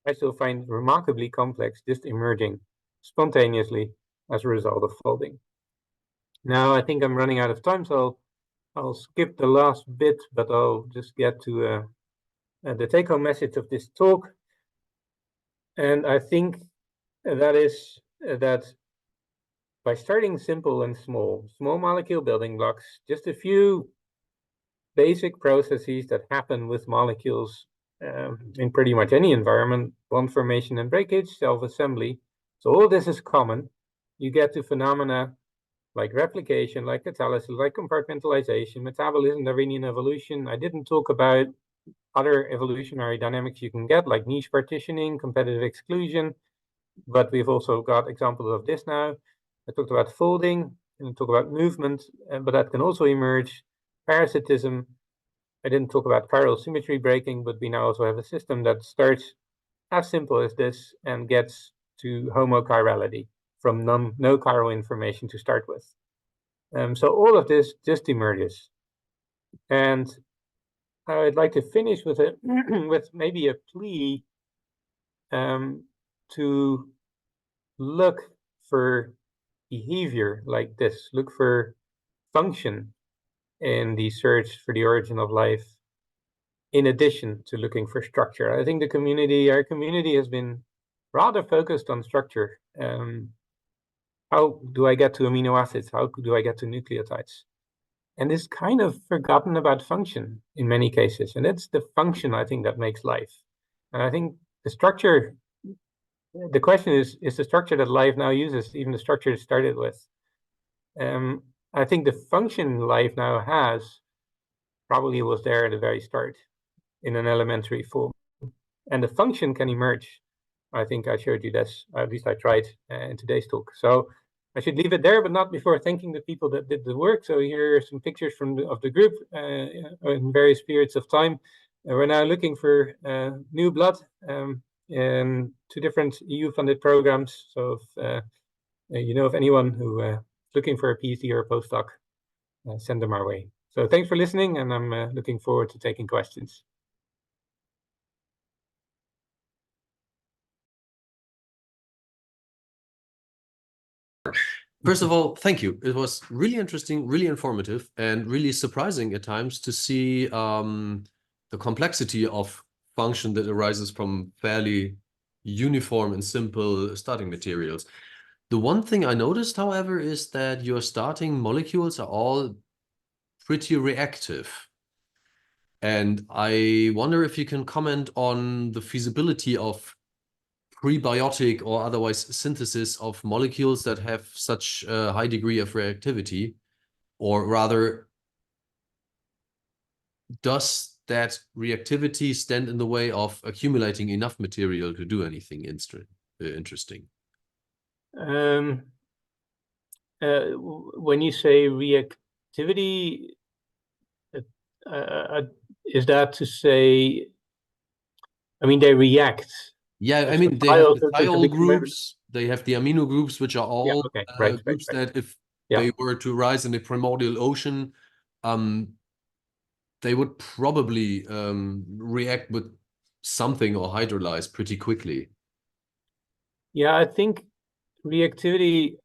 I still find, remarkably complex, just emerging spontaneously as a result of folding. Now I think I'm running out of time, so I'll skip the last bit, but I'll just get to the take-home message of this talk. And I think that is that by starting simple and small molecule building blocks, just a few basic processes that happen with molecules in pretty much any environment, bond formation and breakage, self-assembly. So all this is common. You get to phenomena like replication, like catalysis, like compartmentalization, metabolism, Darwinian evolution. I didn't talk about other evolutionary dynamics you can get, like niche partitioning, competitive exclusion, but we've also got examples of this now. I talked about folding, and I talked about movement, but that can also emerge. Parasitism. I didn't talk about chiral symmetry breaking, but we now also have a system that starts as simple as this and gets to homochirality from no chiral information to start with. So all of this just emerges. And I'd like to finish with with maybe a plea to look for behavior like this, look for function in the search for the origin of life, in addition to looking for structure. I think our community has been rather focused on structure. How do I get to amino acids? How do I get to nucleotides? And it's kind of forgotten about function in many cases. And it's the function, I think, that makes life. And I think the structure, the question is the structure that life now uses even the structure it started with? I think the function life now has probably was there at the very start in an elementary form. And the function can emerge. I think I showed you this, at least I tried in today's talk. So I should leave it there, but not before thanking the people that did the work. So here are some pictures of the group in various periods of time. We're now looking for new blood in 2 different EU-funded programs. So if you know of anyone who is looking for a PhD or a postdoc, send them our way. So thanks for listening, and I'm looking forward to taking questions. First of all, thank you. It was really interesting, really informative, and really surprising at times to see the complexity of function that arises from fairly uniform and simple starting materials. The one thing I noticed, however, is that your starting molecules are all pretty reactive. And I wonder if you can comment on the feasibility of prebiotic or otherwise synthesis of molecules that have such a high degree of reactivity, or rather, does that reactivity stand in the way of accumulating enough material to do anything interesting? When you say reactivity, is that to say, I mean, they react? Yeah, I mean, they have the thiol groups, they have the amino groups, which are all groups that if they were to rise in the primordial ocean, they would probably react with something or hydrolyze pretty quickly. Yeah, I think reactivity,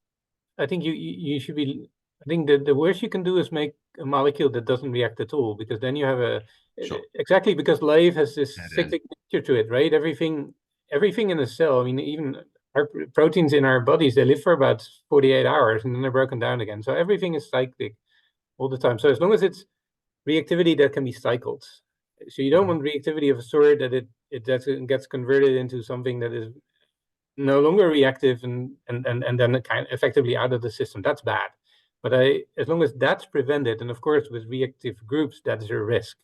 I think you should be, I think the worst you can do is make a molecule that doesn't react at all, because then you have exactly, because life has this cyclic nature to it, right? Everything in a cell, I mean, even our proteins in our bodies, they live for about 48 hours and then they're broken down again. So everything is cyclic all the time. So as long as it's reactivity that can be cycled. So you don't want reactivity of a sort that it gets converted into something that is no longer reactive and then kind of effectively out of the system. That's bad. But as long as that's prevented, and of course with reactive groups, that is a risk,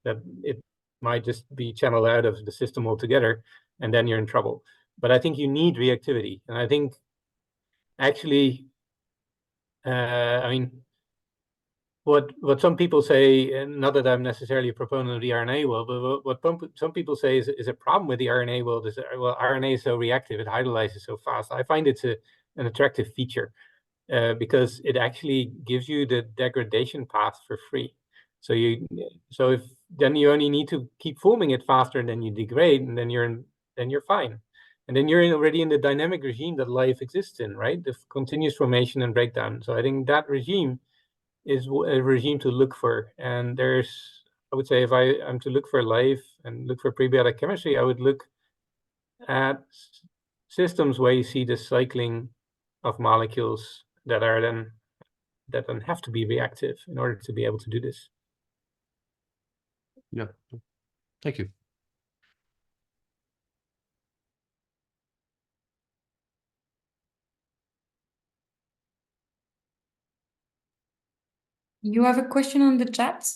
that it might just be channeled out of the system altogether, and then you're in trouble. But I think you need reactivity, and I think actually, I mean, what some people say, and not that I'm necessarily a proponent of the RNA world, but what some people say is a problem with the RNA world is that, well, RNA is so reactive, it hydrolyzes so fast. I find it's an attractive feature because it actually gives you the degradation path for free. So if then you only need to keep forming it faster, and then you degrade, and then you're fine, and then you're already in the dynamic regime that life exists in, right? The continuous formation and breakdown. So I think that regime is a regime to look for. And I would say, if I'm to look for life and look for prebiotic chemistry, I would look at systems where you see the cycling of molecules that then have to be reactive in order to be able to do this. Yeah, thank you. You have a question on the chat.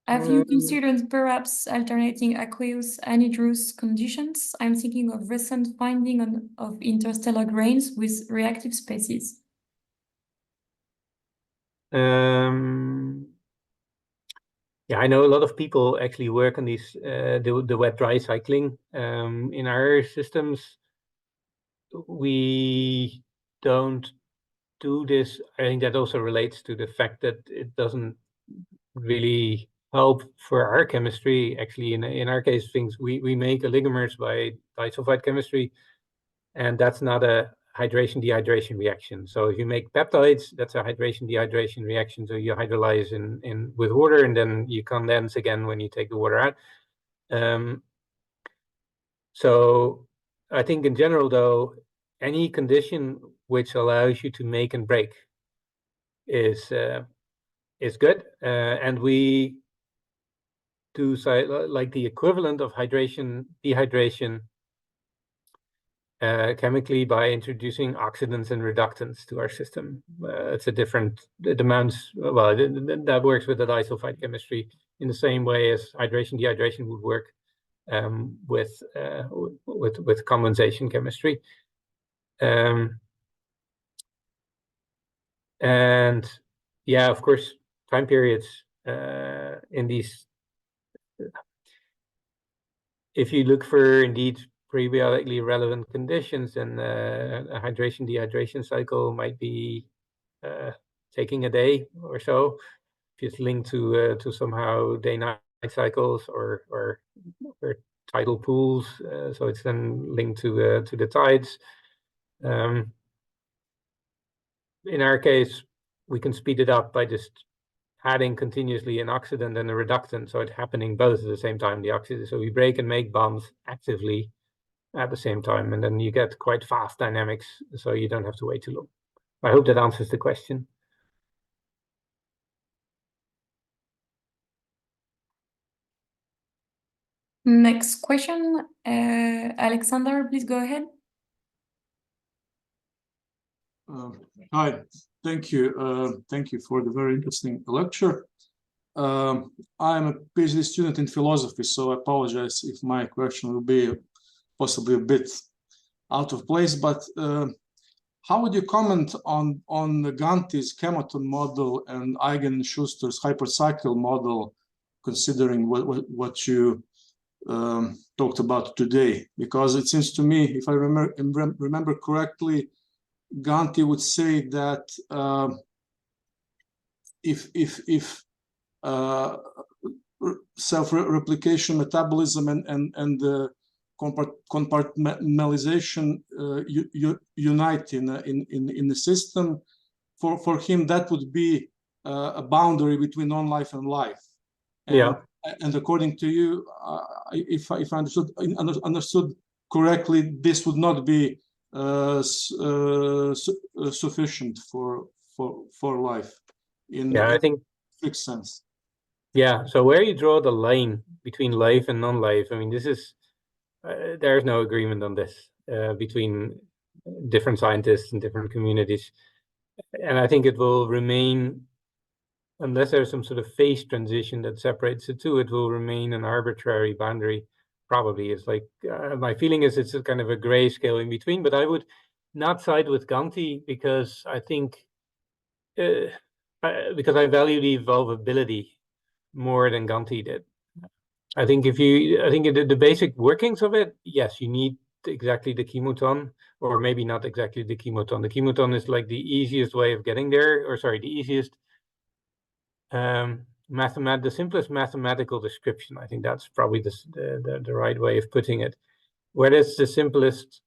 Have you considered perhaps alternating aqueous anhydrous conditions? I'm thinking of recent finding of interstellar grains with reactive species. Yeah, I know a lot of people actually work on these the wet-dry cycling. In our systems, we don't do this. I think that also relates to the fact that it doesn't really help for our chemistry. Actually, in our case, we make oligomers by disulfide chemistry, and that's not a hydration dehydration reaction. So if you make peptides, that's a hydration dehydration reaction. So you hydrolyze in with water, and then you condense again when you take the water out. So I think in general, though, any condition which allows you to make and break is good, and we do like the equivalent of hydration dehydration chemically by introducing oxidants and reductants to our system. It's a different, it demands, well, that works with the disulfide chemistry in the same way as hydration dehydration would work with condensation chemistry. And yeah, of course, time periods in these, if you look for indeed prebiotically relevant conditions, and a hydration dehydration cycle might be taking a day or so. If it's linked to somehow day-night cycles or tidal pools, so it's then linked to the tides. In our case, we can speed it up by just adding continuously an oxidant and a reductant, so it's happening both at the same time. The oxidant, so we break and make bonds actively at the same time, and then you get quite fast dynamics, so you don't have to wait too long. I hope that answers the question. Next question, Alexander, please go ahead. Hi, thank you. Thank you for the very interesting lecture. I'm a PhD student in philosophy, so I apologize if my question will be possibly a bit out of place, but how would you comment on Ganti's chematon model and Eigen-Schuster's hypercycle model, considering what you talked about today? Because it seems to me, if I remember correctly, Ganti would say that if self-replication, metabolism, and the compartmentalization unite in the system, for him that would be a boundary between non-life and life. And, yeah. And according to you, if I understood correctly, this would not be sufficient for life in I think strict sense. Yeah, so where you draw the line between life and non-life, I mean, this is there's no agreement on this between different scientists and different communities. And I think it will remain, unless there's some sort of phase transition that separates the two, it will remain an arbitrary boundary. Probably is like, my feeling is it's a kind of a gray scale in between, but I would not side with Ganti because I think, because I value the evolvability more than Ganti did. I think the basic workings of it, yes, you need exactly the chemoton, or maybe not exactly the chemoton. The chemoton is like the easiest way of getting there, or sorry, the easiest the simplest mathematical description. I think that's probably the right way of putting it. Whereas the simplest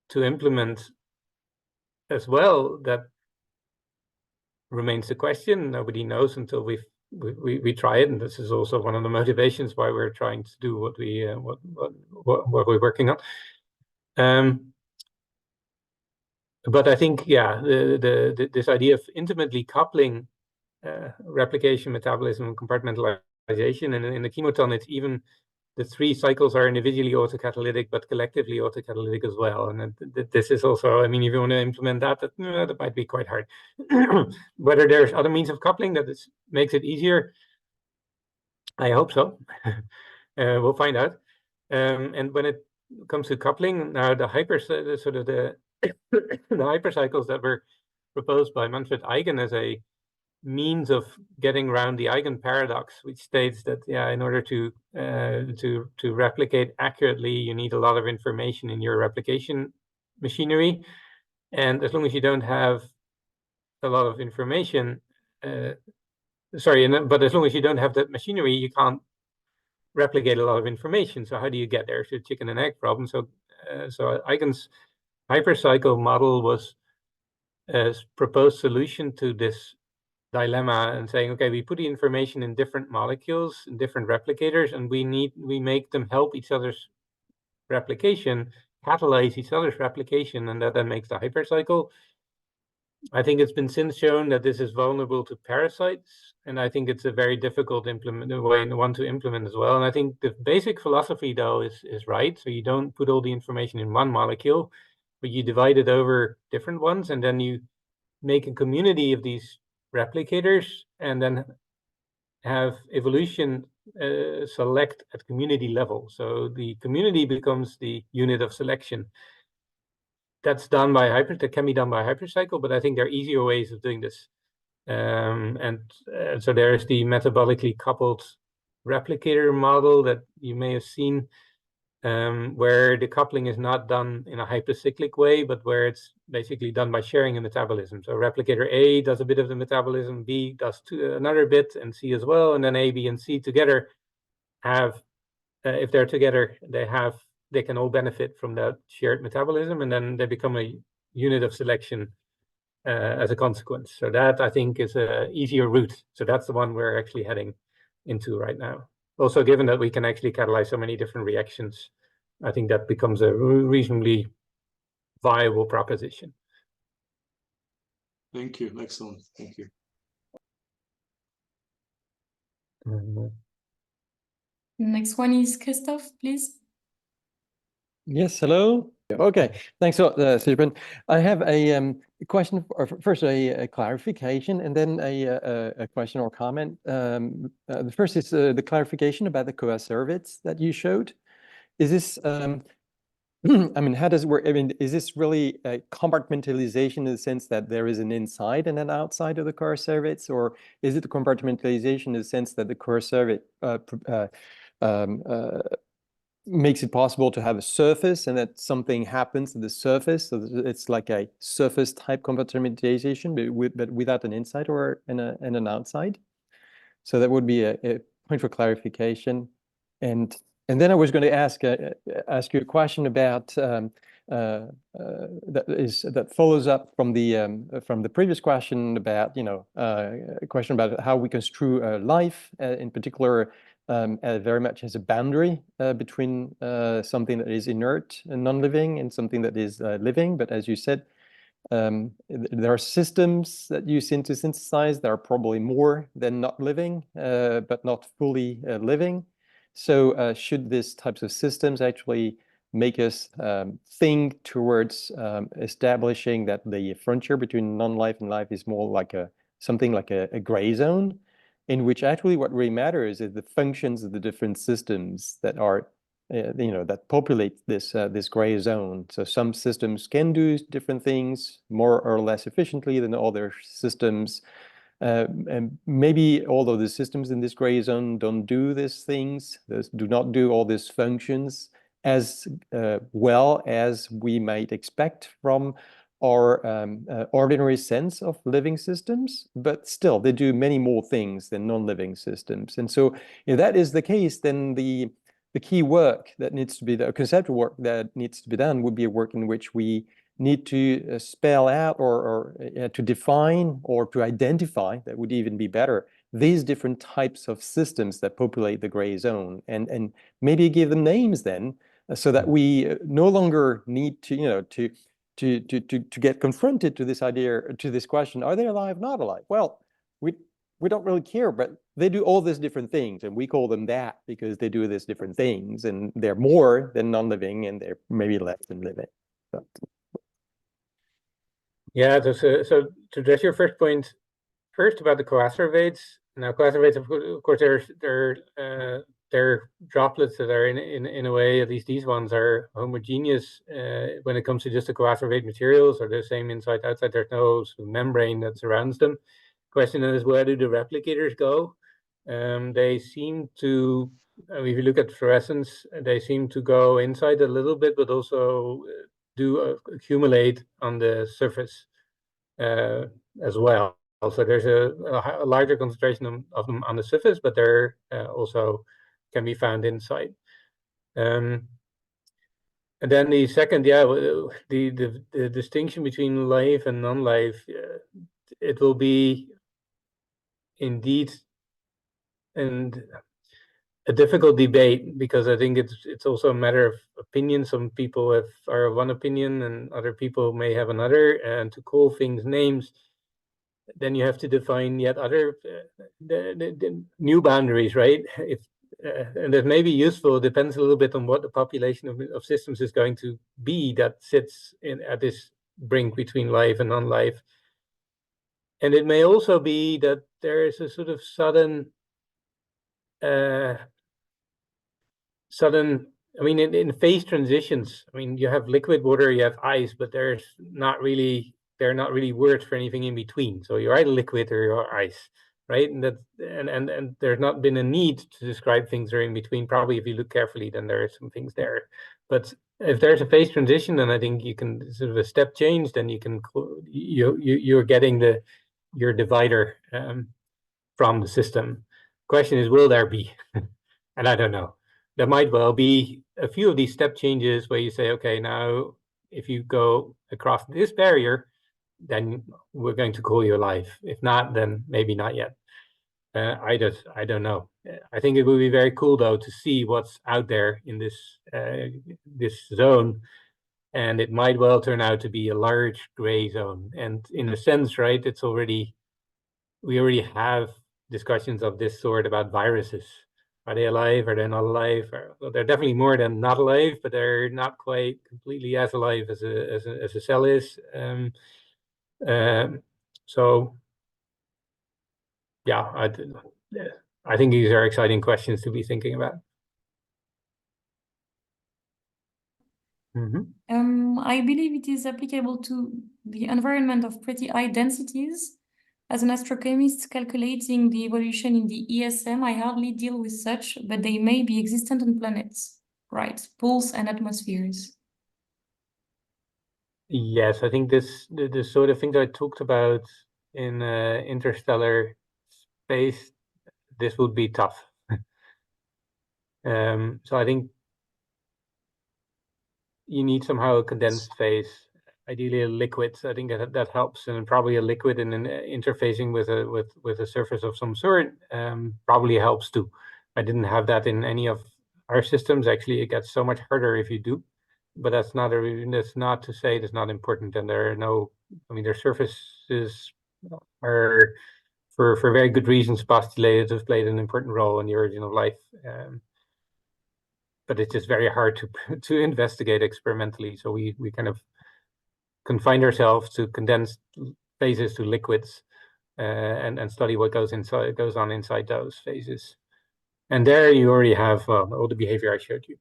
to implement as well, that remains the question. Nobody knows until we try it, and this is also one of the motivations why we're trying to do what we're working on. But I think, yeah, this idea of intimately coupling replication, metabolism, and compartmentalization, and in the chemoton, it's even the 3 cycles are individually autocatalytic, but collectively autocatalytic as well. And this is also, I mean, if you want to implement that, that might be quite hard. Whether there's other means of coupling that makes it easier, I hope so. We'll find out. And when it comes to coupling, now the hypercycles that were proposed by Manfred Eigen as a means of getting around the Eigen paradox, which states that, yeah, in order to replicate accurately, you need a lot of information in your replication machinery, and as long as you don't have a lot of information, but as long as you don't have that machinery, you can't replicate a lot of information. So how do you get there? It's a chicken and egg problem. So Eigen's hypercycle model was a proposed solution to this dilemma, and saying, okay, we put the information in different molecules, in different replicators, and we make them help each other's replication, catalyze each other's replication, and that then makes the hypercycle. I think it's been since shown that this is vulnerable to parasites, and I think it's a very difficult one to implement as well. And I think the basic philosophy, though, is right. So you don't put all the information in one molecule, but you divide it over different ones, and then you make a community of these replicators, and then have evolution select at community level. So the community becomes the unit of selection. That can be done by hypercycle, but I think there are easier ways of doing this. So there's the metabolically coupled replicator model that you may have seen, where the coupling is not done in a hypercyclic way, but where it's basically done by sharing a metabolism. So replicator A does a bit of the metabolism, B does another bit, and C as well, and then A, B, and C together have, if they're together, they can all benefit from that shared metabolism, and then they become a unit of selection as a consequence. So that, I think, is an easier route. So that's the one we're actually heading into right now. Also, given that we can actually catalyze so many different reactions, I think that becomes a reasonably viable proposition. Thank you. Excellent. Thank you. Next one is Christoph, please. Yes, hello. Okay, thanks a lot, Sijbren. I have a question, or first a clarification, and then a question or comment. The first is the clarification about the coacervates that you showed. Is this, I mean, how does it work? I mean, is this really a compartmentalization in the sense that there is an inside and an outside of the coacervates, or is it a compartmentalization in the sense that the coacervate makes it possible to have a surface and that something happens to the surface? So it's like a surface type compartmentalization, but without an inside or an outside. So that would be a point for clarification. And then I was going to ask you a question about that follows up from the previous question about, you know, a question about how we construe life, in particular, very much as a boundary between something that is inert and non-living and something that is living. But as you said, there are systems that you seem to synthesize that are probably more than not living, but not fully living. So should these types of systems actually make us think towards establishing that the frontier between non-life and life is more like something like a gray zone, in which actually what really matters is the functions of the different systems that are that populate this gray zone. So some systems can do different things more or less efficiently than other systems. And maybe although the systems in this gray zone don't do these things, do not do all these functions as well as we might expect from our ordinary sense of living systems, but still they do many more things than non-living systems. And so if that is the case, then the key work that needs to be, the conceptual work that needs to be done would be a work in which we need to spell out or to define or to identify, that would even be better, these different types of systems that populate the gray zone, and maybe give them names then, so that we no longer need to, to get confronted to this idea, to this question, are they alive, not alive? Well, we don't really care, but they do all these different things, and we call them that because they do these different things, and they're more than non-living, and they're maybe less than living. So. Yeah, so to address your first point, first about the coacervates. Now, coacervates, of course, they're droplets that are in a way, at least these ones are homogeneous when it comes to just the coacervate materials, or the same inside, outside. There's no membrane that surrounds them. Question is, where do the replicators go? They seem to, if you look at fluorescence, they seem to go inside a little bit, but also do accumulate on the surface as well. Also, there's a larger concentration of them on the surface, but they're also can be found inside. And then the second, the distinction between life and non-life, it will be indeed and a difficult debate, because I think it's also a matter of opinion. Some people are of one opinion and other people may have another, and to call things names, then you have to define yet other the new boundaries, right? And that may be useful. It depends a little bit on what the population of systems is going to be that sits at this brink between life and non-life. And it may also be that there is a sort of sudden, I mean, in phase transitions, I mean, you have liquid water, you have ice, but they're not really words for anything in between. So you're either liquid or you're ice, right? And there's not been a need to describe things that are in between. Probably if you look carefully, then there are some things there. But if there's a phase transition, then I think you can sort of a step change, then you can, you're getting your divider from the system. Question is, will there be? And I don't know. There might well be a few of these step changes where you say, okay, now if you go across this barrier, then we're going to call you alive. If not, then maybe not yet. I don't know. I think it would be very cool though to see what's out there in this zone, and it might well turn out to be a large gray zone. And in a sense, right, we already have discussions of this sort about viruses. Are they alive? Are they not alive? Well, they're definitely more than not alive, but they're not quite completely as alive as a cell is. So, yeah, I think these are exciting questions to be thinking about. I believe it is applicable to the environment of pretty high densities. As an astrochemist calculating the evolution in the ESM, I hardly deal with such, but they may be existent on planets, right? Pools and atmospheres. Yes, I think the sort of things I talked about in interstellar space, this would be tough. So I think you need somehow a condensed phase, ideally a liquid. I think that helps, and probably a liquid and interfacing with a surface of some sort probably helps too. I didn't have that in any of our systems. Actually, it gets so much harder if you do, but that's not to say it's not important. And there are no, I mean, their surfaces are for very good reasons postulated to have played an important role in the origin of life. but it's just very hard to investigate experimentally. So we kind of confined ourselves to condensed phases to liquids, and study what goes on inside those phases. And there you already have all the behavior I showed you.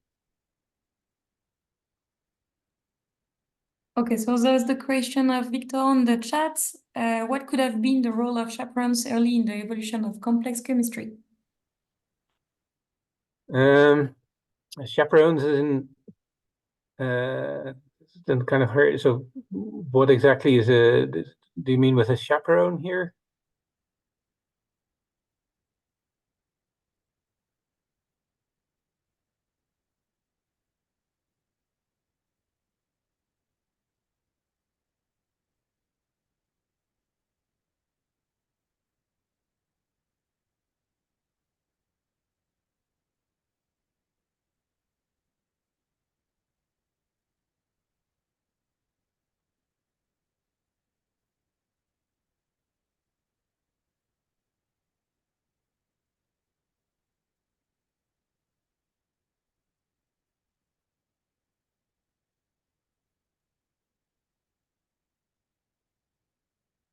Okay, so there's the question of Victor on the chat. What could have been the role of chaperones early in the evolution of complex chemistry? Chaperones isn't kind of hurt. So what exactly is do you mean with a chaperone here?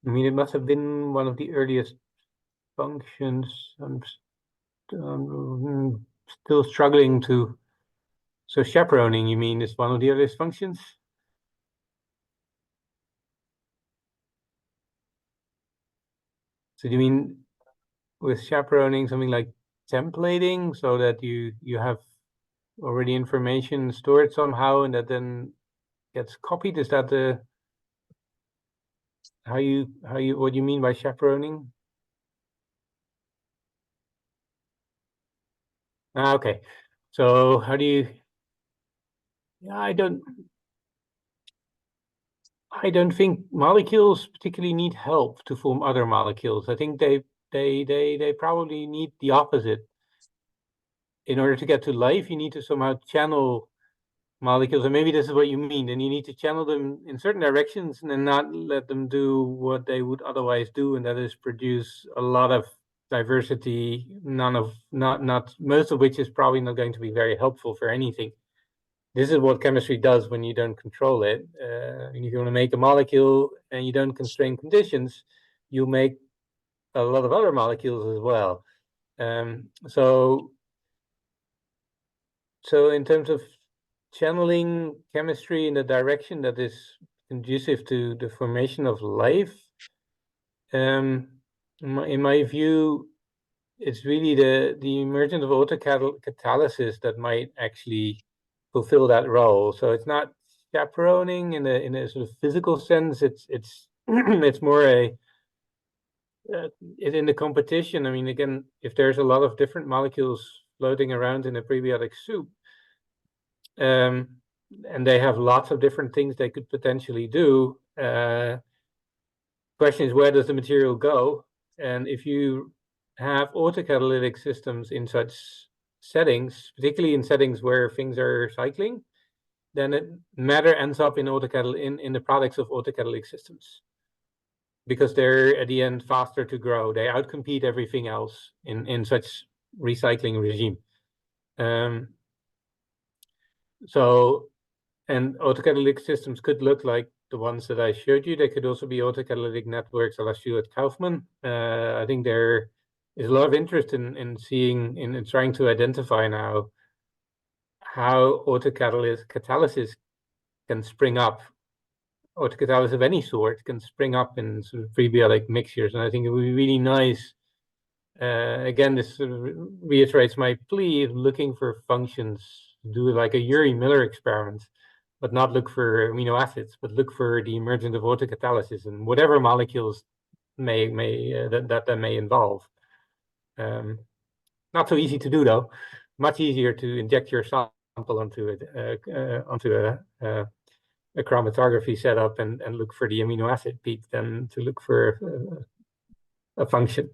I mean, it must have been one of the earliest functions. I'm still struggling to. So chaperoning, you mean, is one of the earliest functions? So do you mean with chaperoning something like templating, so that you have already information stored somehow and that then gets copied? Is that the what you mean by chaperoning? Okay. So how do you? Yeah, I don't think molecules particularly need help to form other molecules. I think they probably need the opposite. In order to get to life, you need to somehow channel molecules, and maybe this is what you mean. And you need to channel them in certain directions and then not let them do what they would otherwise do, and that is produce a lot of diversity, not most of which is probably not going to be very helpful for anything. This is what chemistry does when you don't control it. If you want to make a molecule and you don't constrain conditions, you make a lot of other molecules as well. So in terms of channeling chemistry in a direction that is conducive to the formation of life, in my view, it's really the emergence of autocatalysis that might actually fulfill that role. So it's not chaperoning in a sort of physical sense. It's it's more in the competition. I mean, again, if there's a lot of different molecules floating around in a prebiotic soup, and they have lots of different things they could potentially do. Question is, where does the material go? And if you have autocatalytic systems in such settings, particularly in settings where things are cycling, then matter ends up in the products of autocatalytic systems, because they're at the end faster to grow. They outcompete everything else in such recycling regime. And autocatalytic systems could look like the ones that I showed you. They could also be autocatalytic networks a la Stuart-Kaufman. I think there is a lot of interest in trying to identify now how autocatalysis can spring up. Autocatalysis of any sort can spring up in sort of prebiotic mixtures, and I think it would be really nice. Again, this sort of reiterates my plea of looking for functions. Do like a Urey-Miller experiment, but not look for amino acids, but look for the emergence of autocatalysis and whatever molecules that may involve. Not so easy to do though. Much easier to inject your sample onto a chromatography setup and look for the amino acid peak than to look for a function.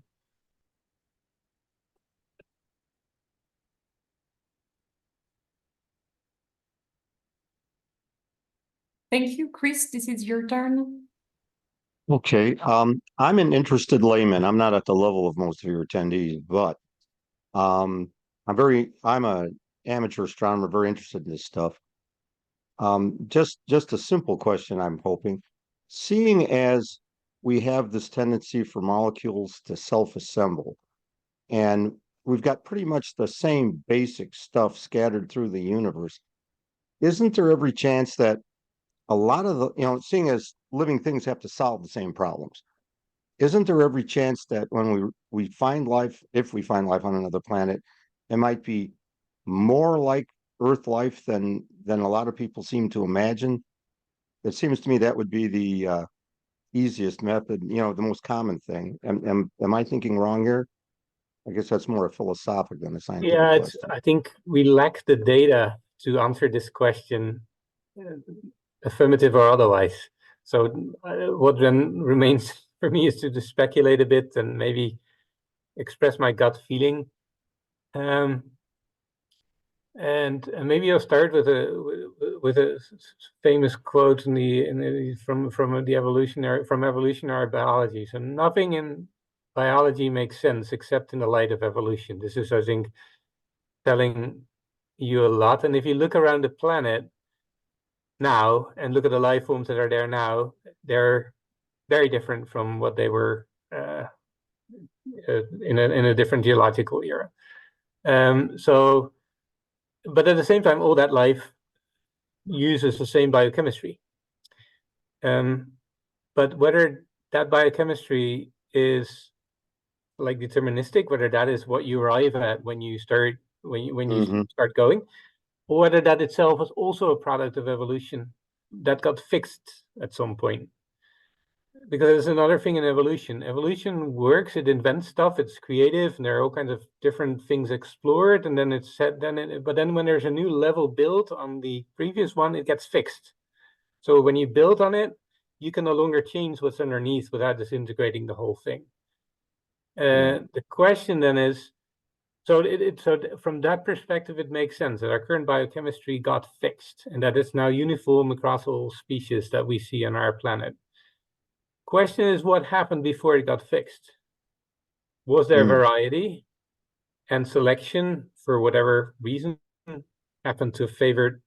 Thank you, Chris. This is your turn. Okay, I'm an interested layman. I'm not at the level of most of your attendees, but I'm a amateur astronomer, very interested in this stuff. Just a simple question, I'm hoping. Seeing as we have this tendency for molecules to self-assemble, and we've got pretty much the same basic stuff scattered through the universe, isn't there every chance that a lot of the, seeing as living things have to solve the same problems, isn't there every chance that when we find life, if we find life on another planet, it might be more like Earth life than a lot of people seem to imagine? It seems to me that would be the easiest method, the most common thing. Am I thinking wrong here? I guess that's more a philosophic than a scientific question. I think we lack the data to answer this question, affirmative or otherwise. So what then remains for me is to just speculate a bit and maybe express my gut feeling. And maybe I'll start with a famous quote from evolutionary biology. So nothing in biology makes sense except in the light of evolution. This is, I think, telling you a lot. And if you look around the planet now and look at the life forms that are there now, they're very different from what they were in a different geological era. But at the same time, all that life uses the same biochemistry. But whether that biochemistry is like deterministic, whether that is what you arrive at when you start start going, or whether that itself is also a product of evolution that got fixed at some point. Because there's another thing in evolution. Evolution works, it invents stuff, it's creative, and there are all kinds of different things explored, and then it's set, but then when there's a new level built on the previous one, it gets fixed. So when you build on it, you can no longer change what's underneath without disintegrating the whole thing. The question then is, so from that perspective, it makes sense that our current biochemistry got fixed, and that it's now uniform across all species that we see on our planet. Question is, what happened before it got fixed? Was there variety and selection for whatever reason happened to favor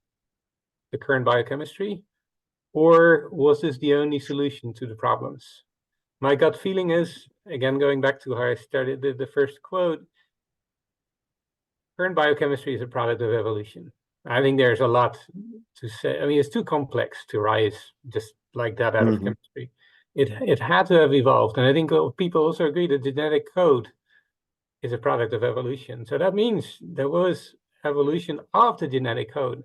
the current biochemistry? Or was this the only solution to the problems? My gut feeling is, again, going back to how I started the first quote, current biochemistry is a product of evolution. I think there's a lot to say. I mean, it's too complex to rise just like that out of chemistry. It had to have evolved. And I think people also agree that genetic code is a product of evolution. So that means there was evolution of the genetic code.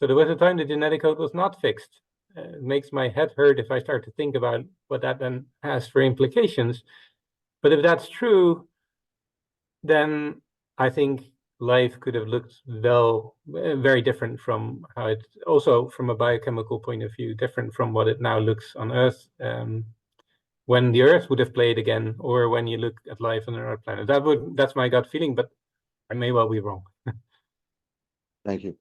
So there was a time the genetic code was not fixed. It makes my head hurt if I start to think about what that then has for implications. But if that's true, then I think life could have looked very different from how it, also from a biochemical point of view, different from what it now looks on Earth, when the Earth would have played again, or when you look at life on another planet. That's my gut feeling, but I may well be wrong. Thank you.